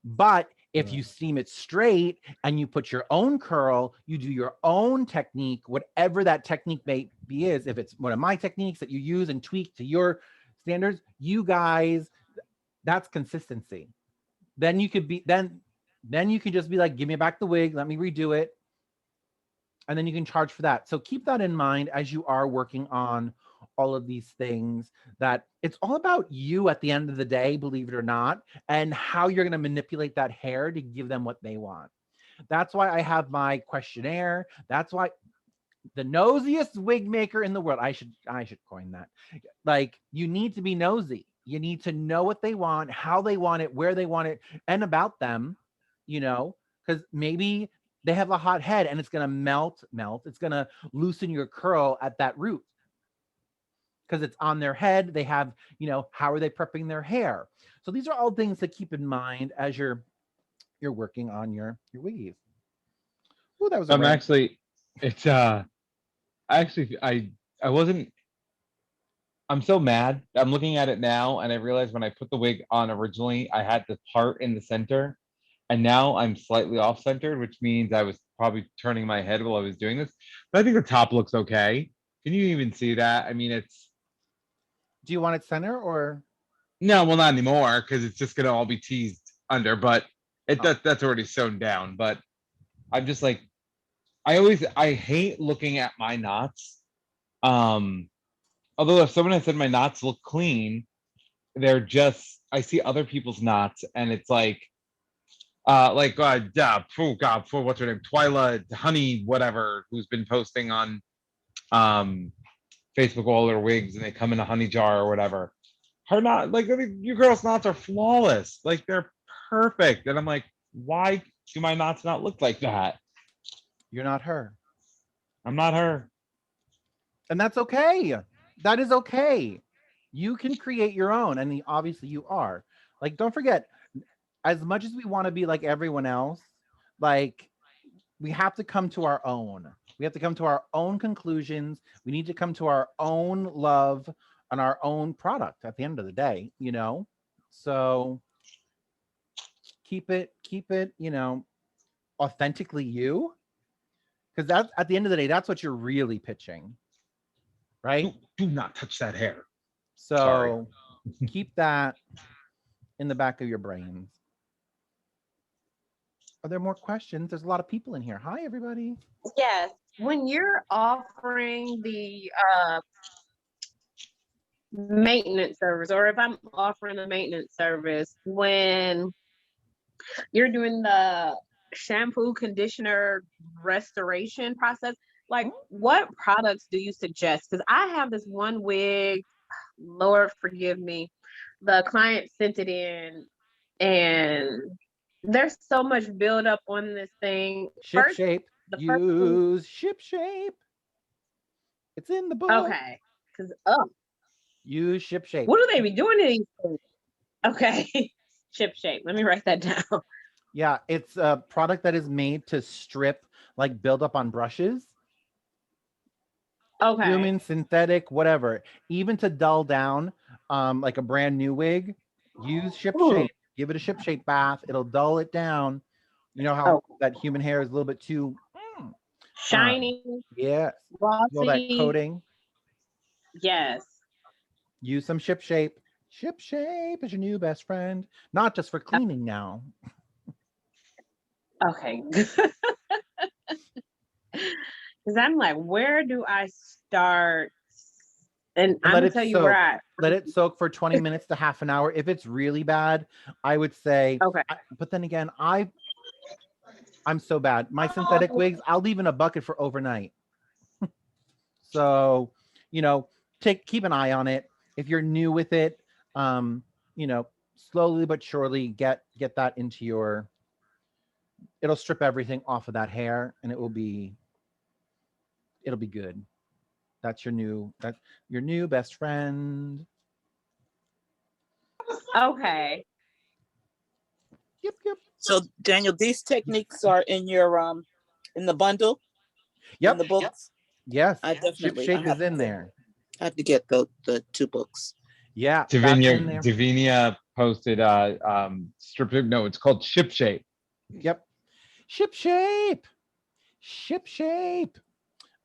But if you steam it straight and you put your own curl, you do your own technique, whatever that technique may be, if it's one of my techniques that you use and tweak to your standards, you guys, that's consistency. Then you could be, then you could just be like, give me back the wig, let me redo it. and then you can charge for that. So keep that in mind as you are working on all of these things, that it's all about you at the end of the day, believe it or not, and how you're going to manipulate that hair to give them what they want. That's why I have my questionnaire. That's why the nosiest wig maker in the world. I should coin that. Like, you need to be nosy. You need to know what they want, how they want it, where they want it, and about them, because maybe they have a hot head and it's going to melt. It's going to loosen your curl at that root because it's on their head. They have, how are they prepping their hair? So these are all things to keep in mind as you're working on your weave. Oh, that was I'm actually, it's actually I wasn't. I'm so mad. I'm looking at it now, and I realized when I put the wig on originally, I had the part in the center, and now I'm slightly off centered, which means I was probably turning my head while I was doing this. But I think the top looks okay. Can you even see that? I mean, it's. Do you want it center or? No, well, not anymore because it's just gonna all be teased under. But that's already sewn down. But I'm just like, I hate looking at my knots. Although if someone had said my knots look clean, they're just, I see other people's knots and it's like oh God, what's her name? Twyla Honey, whatever, who's been posting on Facebook all their wigs and they come in a honey jar or whatever. Her knot, like, you girls' knots are flawless. Like, they're perfect. And I'm like, why do my knots not look like that? You're not her. I'm not her. And that's okay. That is okay. You can create your own. And obviously you are. Like, don't forget, as much as we want to be like everyone else, like, we have to come to our own. We have to come to our own conclusions. We need to come to our own love and our own product at the end of the day, So keep it, authentically you. Because that's, at the end of the day, that's what you're really pitching. Right? Do not touch that hair. So Sorry. Keep that in the back of your brains. Are there more questions? There's a lot of people in here. Hi, everybody. Yes. When you're offering the maintenance service, or if I'm offering a maintenance service, when you're doing the shampoo, conditioner, restoration process, like, what products do you suggest? Because I have this one wig, Lord forgive me, the client sent it in and there's so much buildup on this thing. Ship shape. Use ship shape. It's in the book. Okay. Because use ship shape. What do they be doing to these things? Okay. Ship shape. Let me write that down. Yeah, it's a product that is made to strip, like, build up on brushes. Okay. Human, synthetic, whatever. Even to dull down, like a brand new wig, use ship shape. Give it a ship shape bath. It'll dull it down. You know how that human hair is a little bit too shiny. Yes. Glossy. All that coating. Yes. Use some ship shape. Ship shape is your new best friend. Not just for cleaning now. Okay. Because I'm like, where do I start? And I'm gonna tell you where I let it soak for 20 minutes to half an hour. If it's really bad, I would say okay. But then again, I'm so bad. My synthetic wigs, I'll leave in a bucket for overnight. So, keep an eye on it. If you're new with it, slowly but surely get that into your. It'll strip everything off of that hair, and it'll be good. That's your new best friend. Okay. Yep. So Daniel, these techniques are in your in the bundle. Yep. In the books. Yes. I definitely. Ship shape is in there. I have to get the 2 books. Yeah. Davinia posted strip. No, it's called Ship Shape. Yep. Ship shape.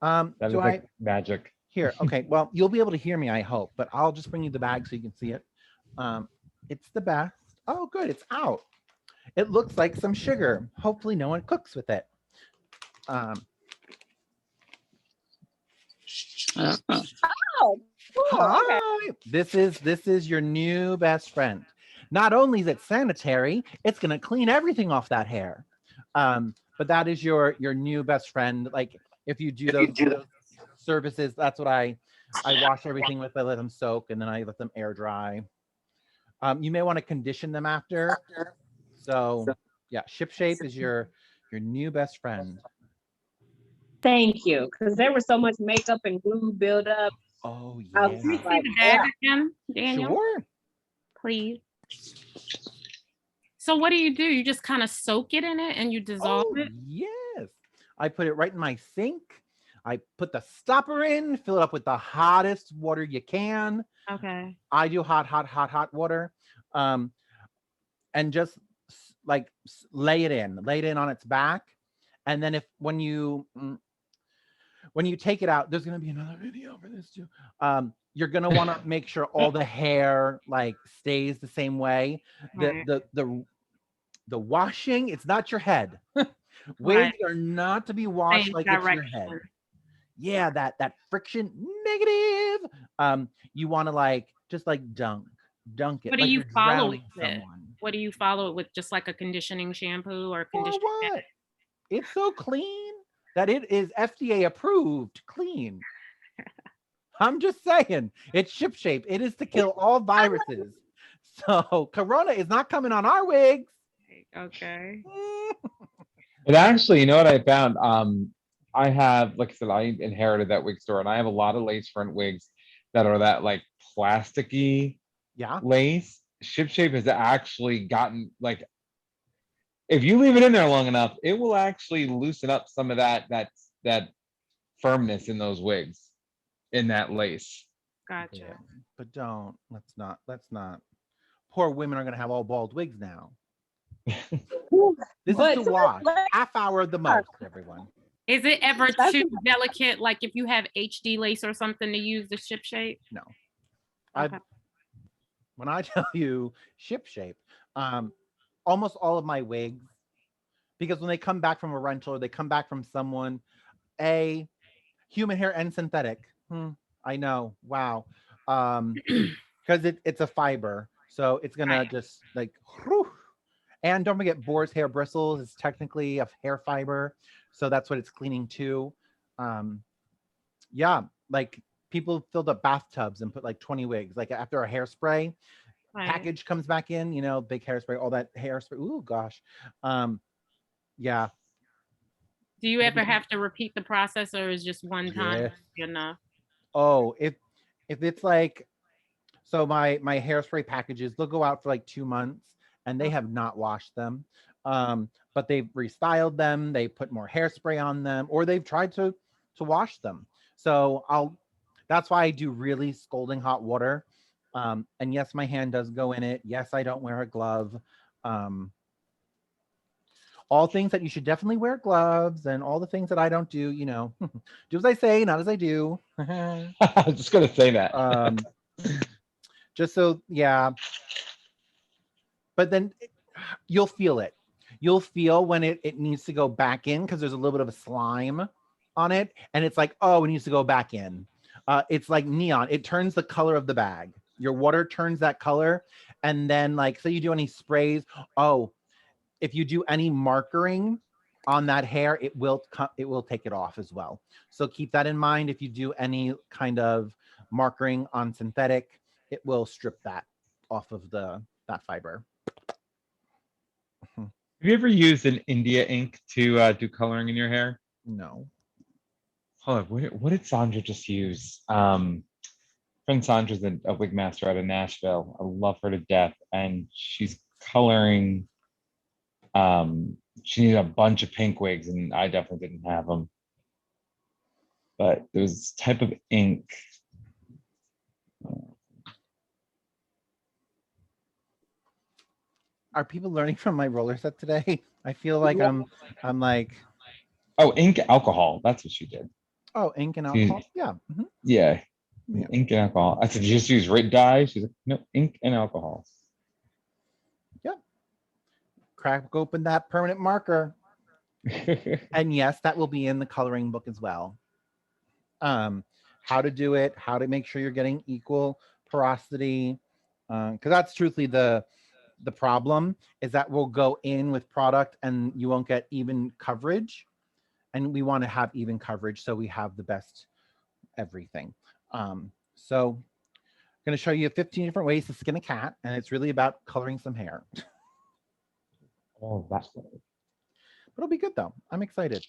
That is like magic. Here, okay. Well, you'll be able to hear me, I hope, but I'll just bring you the bag so you can see it. It's the best. Oh, good. It's out. It looks like some sugar. Hopefully no one cooks with it. Oh, cool. Okay. Hi. This is your new best friend. Not only is it sanitary, it's gonna clean everything off that hair. But that is your new best friend. Like if you do those services, that's what I wash everything with. I let them soak and then I let them air dry. You may want to condition them after. So yeah, Ship Shape is your new best friend. Thank you, because there was so much makeup and glue buildup. Oh I yeah. was Can we see like, the bag again, Daniel? Sure. Please. So what do? You just kind of soak it in it and you dissolve Oh it? yes. I put it right in my sink. I put the stopper in, fill it up with the hottest water you can. Okay. I do hot water. And just lay it in on its back. And then when you take it out, there's going to be another video for this too. You're going to want to make sure all the hair like stays the same way. Right. The washing, it's not your head. Right. Wigs are not to be washed Same like it's your head. direction. Yeah, that friction negative. You want to like just like dunk it. What do like you you're follow it drowning with? someone. What do you follow it with? Just like a conditioning shampoo or Or conditioner? what? It's so clean that it is FDA approved clean. I'm just saying, it's Ship Shape. It is to kill all viruses. So Corona is not coming on our wigs. Okay. But actually, you know what I found? I have, like I said, I inherited that wig store, and I have a lot of lace front wigs that are that like plasticky Yeah. lace. Ship Shape has actually gotten like, if you leave it in there long enough, it will actually loosen up some of that firmness in those wigs, in that lace. Gotcha. Yeah, but don't. Let's not. Poor women are gonna have all bald wigs now. This is to watch. Half hour at the most, everyone. Is it ever That's too delicate? Like if you have HD lace or something to use the Ship Shape? No. Okay. When I tell you Ship Shape, almost all of my wigs, because when they come back from a rental or they come back from someone, human hair and synthetic. I know. Wow. Because it's a fiber, so it's gonna Right. just like. Whew. And don't forget, boar's hair bristles is technically a hair fiber, so that's what it's cleaning too. Yeah, like people filled up bathtubs and put like 20 wigs. Like after a hairspray Right. package comes back in, big hairspray, all that hairspray. Ooh, gosh. Yeah. Do you ever have to repeat the process or is just one time Yes. enough? Oh, if it's like, so my hairspray packages, they'll go out for like 2 months and they have not washed them. But they've restyled them, they put more hairspray on them, or they've tried to wash them. So that's why I do really scalding hot water. And yes, my hand does go in it. Yes, I don't wear a glove. All things that you should definitely wear gloves, and all the things that I don't do, do as I say, not as I do. I was just gonna say that. Just so, yeah. But then you'll feel it. You'll feel when it needs to go back in, because there's a little bit of a slime on it, and it's like, oh, it needs to go back in. It's like neon. It turns the color of the bag. Your water turns that color, and then like, say you do any sprays. Oh, if you do any markering on that hair, it will take it off as well. So keep that in mind. If you do any kind of markering on synthetic, it will strip that off of that fiber. Have you ever used an India ink to do coloring in your hair? No. Hold on, what did Sandra just use? Friend Sandra's a wig master out of Nashville. I love her to death, and she's coloring. She needed a bunch of pink wigs, and I definitely didn't have them. But there was this type of ink. Are people learning from my roller set today? I feel like I'm like. Oh, ink alcohol. That's what she did. Oh, ink and alcohol. Yeah. Mm-hmm. Yeah. Yeah. Ink and alcohol. I said, you just use red dye? She's like, no, ink and alcohol. Yep. Crack open that permanent marker. And yes, that will be in the coloring book as well. how to do it, how to make sure you're getting equal porosity. Because that's truthfully the problem, is that we'll go in with product and you won't get even coverage. And we want to have even coverage so we have the best everything. So I'm going to show you 15 different ways to skin a cat, and it's really about coloring some hair. Oh, that's But it'll be good though. I'm excited.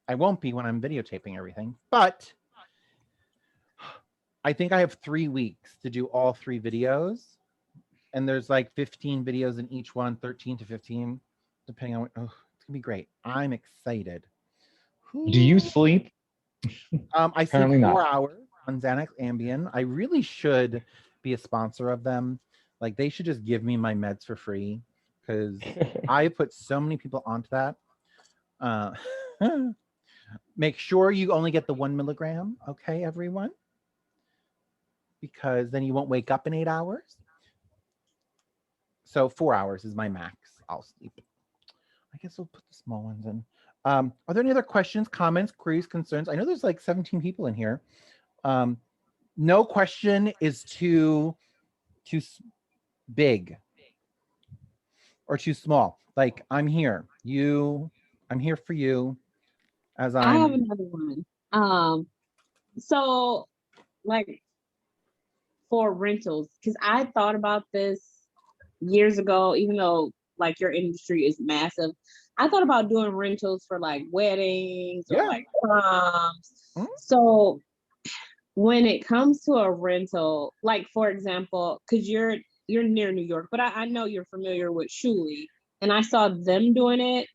I won't be when I'm videotaping everything, but I think I have 3 weeks to do all 3 videos. And there's like 15 videos in each one, 13 to 15, depending on what. Oh, it's gonna be great. I'm excited. Do you sleep? I sleep Apparently 4 not. hours on Xanax Ambien. I really should be a sponsor of them. Like they should just give me my meds for free, because I put so many people onto that. Make sure you only get the 1 milligram, okay, everyone? Because then you won't wake up in 8 hours. So 4 hours is my max. I'll sleep. I guess we'll put the small ones in. Are there any other questions, comments, queries, concerns? I know there's like 17 people in here. No question is too big or too small. Like I'm here. I'm here for you as I have I'm. another one. So like for rentals, because I thought about this years ago, even though like your industry is massive, I thought about doing rentals for like weddings or Yeah. like proms. Mhm. So when it comes to a rental, like for example, because you're near New York, but I know you're familiar with Shuli, and I saw them doing it,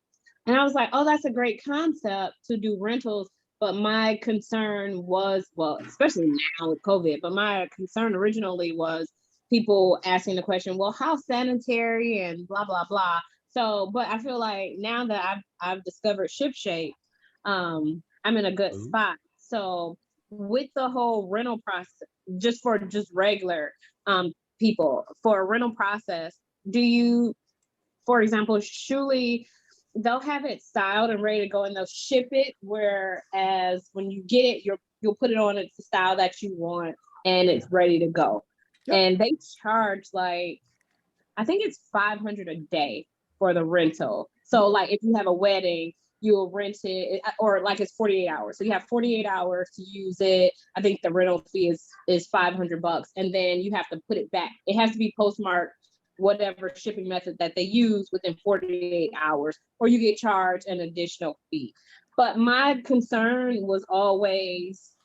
and I was like, oh, that's a great concept to do rentals. But my concern was, well, especially now with COVID, but my concern originally was people asking the question, well, how sanitary and blah, blah, blah. So, but I feel like now that I've discovered ShipShape, I'm in a good spot. So with the whole rental process, just for just regular people, for a rental process, do you, for example, Shuli, they'll have it styled and ready to go and they'll ship it, whereas when you get it, you'll put it on, it's the style that you want and it's ready to go. Yep. And they charge like, I think it's $500 a day for the rental. So like if you have a wedding, you'll rent it, or like it's 48 hours. So you have 48 hours to use it. I think the rental fee is $500, and then you have to put it back. It has to be postmarked whatever shipping method that they use within 48 hours, or you get charged an additional fee. But my concern was always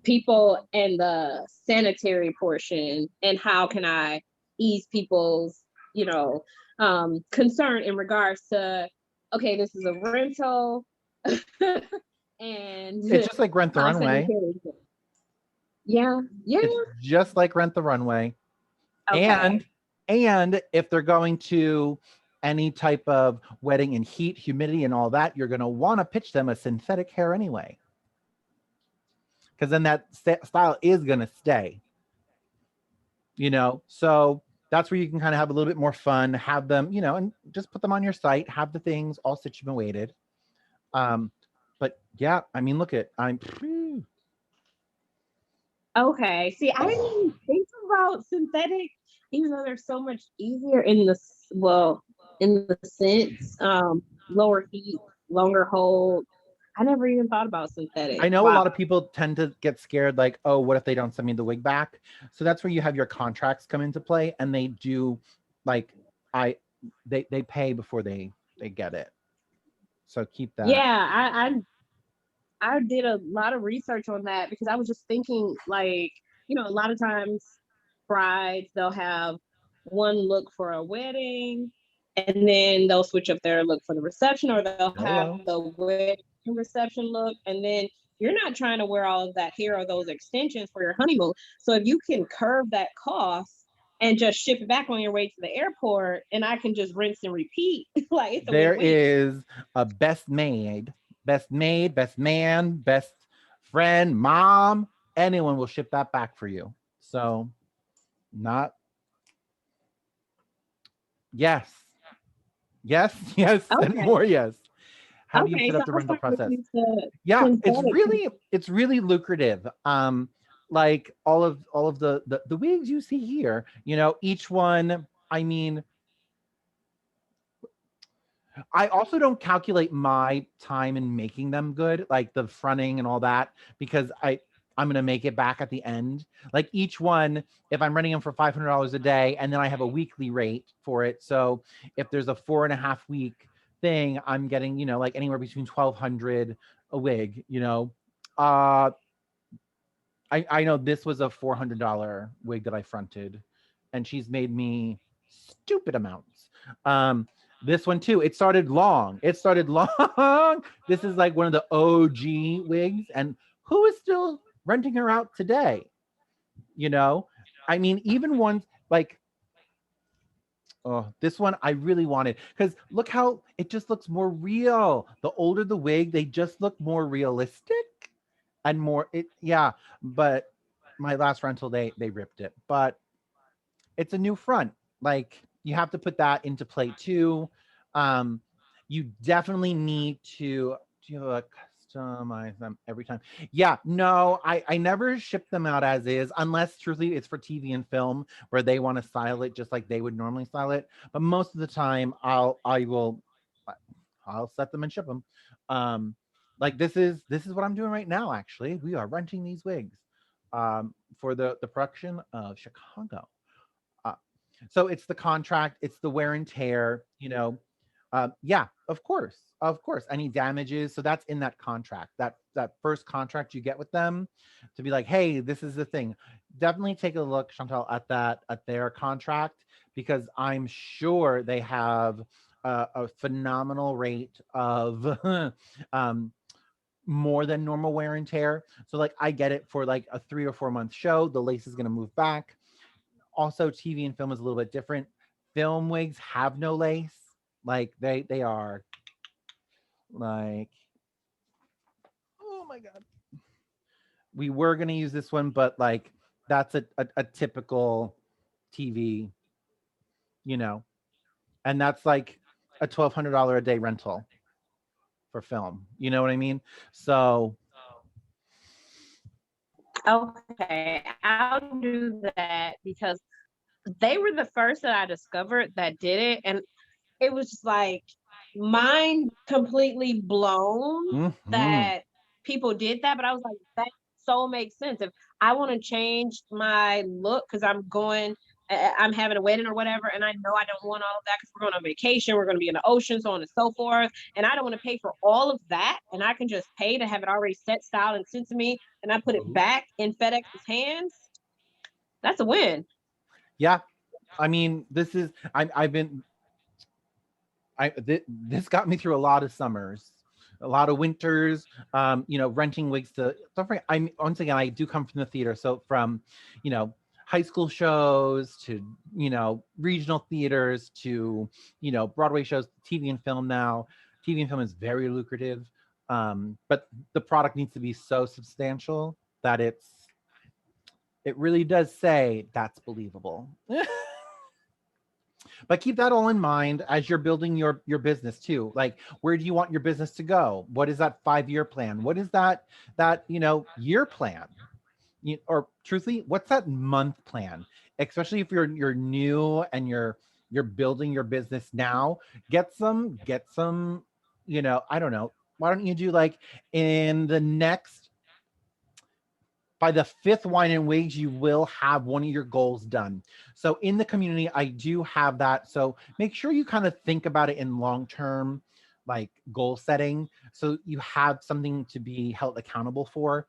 people and the sanitary portion, and how can I ease people's, concern in regards to, okay, this is a rental, and It's just like Rent the how Runway. sanitary is it? Yeah. It's just like Rent the Runway. Okay. And if they're going to any type of wedding in heat, humidity, and all that, you're going to want to pitch them a synthetic hair anyway, because then that style is going to stay. So that's where you can kind of have a little bit more fun, have them, and just put them on your site, have the things all situated. But yeah, I mean, look at Okay. See, I didn't even think about synthetic, even though they're so much easier in the sense, lower heat, longer hold. I never even thought about synthetic. I know Wow. a lot of people tend to get scared, like, oh, what if they don't send me the wig back? So that's where you have your contracts come into play, and they do, like, they pay before they get it. So keep that. Yeah, I did a lot of research on that, because I was just thinking, like, a lot of times brides, they'll have one look for a wedding, and then they'll switch up their look for the reception, or they'll have the wedding reception look, and then you're not trying to wear all of that hair or those extensions for your honeymoon. So if you can curb that cost and just ship it back on your way to the airport, and I can just rinse and repeat, like, it's a There win-win. is a best maid, best man, best friend, mom, anyone will ship that back for you. So yes, Okay. and more yes. How do you Okay, set so up the I'll rental start process? looking into Yeah, synthetic. it's really lucrative. Like all of the wigs you see here, you know, each one, I mean, I also don't calculate my time in making them good, like the fronting and all that, because I'm gonna make it back at the end. Like each one, if I'm running them for $500 a day, and then I have a weekly rate for it. So if there's a 4.5 week thing, I'm getting, you know, like anywhere between 1,200 a wig. You know, uh, I know this was a $400 wig that I fronted, and she's made me stupid amounts. This one too, it started long. It started long. This is like one of the OG wigs, and who is still renting her out today? You know, I mean, even ones like, oh, this one I really wanted, because look how it just looks more real. The older the wig, they just look more realistic and more it, yeah. But my last rental, they ripped it. But it's a new front. Like you have to put that into play too. Um, you definitely need to do a customize them every time. Yeah, no, I never ship them out as is, unless truly it's for TV and film where they want to style it just like they would normally style it. But most of the time, I'll set them and ship them. Um, like this is what I'm doing right now. Actually, we are renting these wigs for the production of Chicago. Uh, so it's the contract, it's the wear and tear, you know. Yeah, of course. Any damages, so that's in that contract. That first contract you get with them to be like, hey, this is the thing. Definitely take a look, Chantal, at their contract, because I'm sure they have a phenomenal rate of um, more than normal wear and tear. So like I get it for like a 3 or 4 month show, the lace is going to move back. Also, TV and film is a little bit different. Film wigs have no lace. Like they are like, oh my god. We were gonna use this one, but like that's a typical TV, you know, and that's like a $1,200 a day rental for film. You know what I mean? So Okay, I'll do that because they were the first that I discovered that did it, and it was just like mind completely blown mhm. that people did that. But I was like, that so makes sense. If I want to change my look because I'm having a wedding or whatever, and I know I don't want all of that because we're going on vacation, we're going to be in the ocean, so on and so forth, and I don't want to pay for all of that, and I can just pay to have it already set, styled, and sent to me, and I put it back in FedEx's hands. That's a win. Yeah, I mean, I've been this got me through a lot of summers, a lot of winters. You know, renting wigs to. Don't forget, I'm once again, I do come from the theater, so from, you know, high school shows to, you know, regional theaters to, you know, Broadway shows, TV and film. Now, TV and film is very lucrative, but the product needs to be so substantial that it really does say that's believable. But keep that all in mind as you're building your business too. Like, where do you want your business to go? What is that 5 year plan? What is that you know, year plan? Or truthfully, what's that month plan? Especially if you're new and you're building your business now. Get some, you know, I don't know. Why don't you do like in the next, by the fifth wine and wigs, you will have one of your goals done. So in the community, I do have that. So make sure you kind of think about it in long term, like goal setting, so you have something to be held accountable for.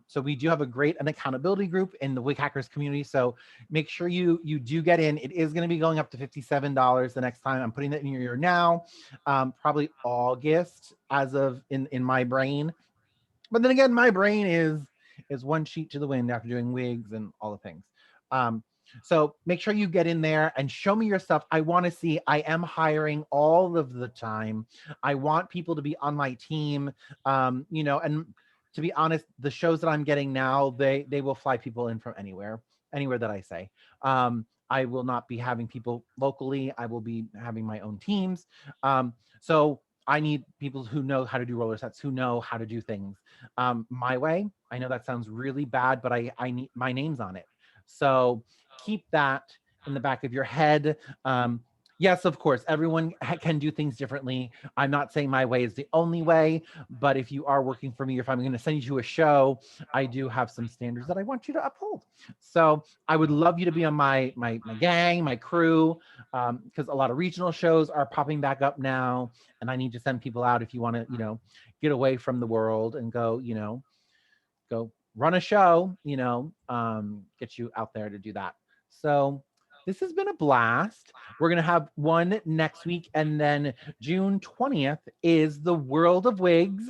So we do have a great an accountability group in the Wighackers community. So make sure you do get in. It is going to be going up to $57 the next time. I'm putting that in your ear now, probably August as of in my brain. But then again, my brain is one sheet to the wind after doing wigs and all the things. Um, so make sure you get in there and show me your stuff. I want to see. I am hiring all of the time. I want people to be on my team. You know, and to be honest, the shows that I'm getting now, they will fly people in from anywhere that I say. I will not be having people locally. I will be having my own teams. So I need people who know how to do roller sets, who know how to do things my way. I know that sounds really bad, but I need my name's on it. So keep that in the back of your head. Yes, of course, everyone can do things differently. I'm not saying my way is the only way, but if you are working for me, if I'm going to send you to a show, I do have some standards that I want you to uphold. So I would love you to be on my gang, my crew, because a lot of regional shows are popping back up now, and I need to send people out if you want to, get away from the world and go, go run a show, get you out there to do that. So this has been a blast. We're going to have one next week. And then June 20th is the World of Wigs,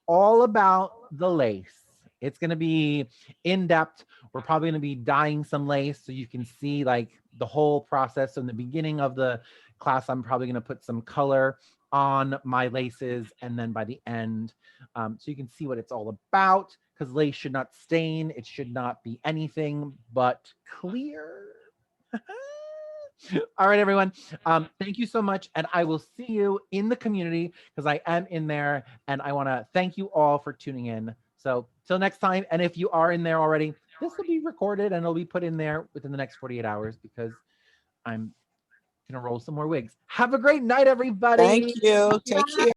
all about the lace. It's going to be in depth. We're probably going to be dyeing some lace so you can see like the whole process. So in the beginning of the class, I'm probably going to put some color on my laces. And then by the end, so you can see what it's all about, because lace should not stain. It should not be anything but clear. All right, everyone. Thank you so much. And I will see you in the community because I am in there. And I want to thank you all for tuning in. So till next time. And if you are in there already, this will be recorded and it'll be put in there within the next 48 hours because I'm going to roll some more wigs. Have a great night, everybody. Thank you. Take care.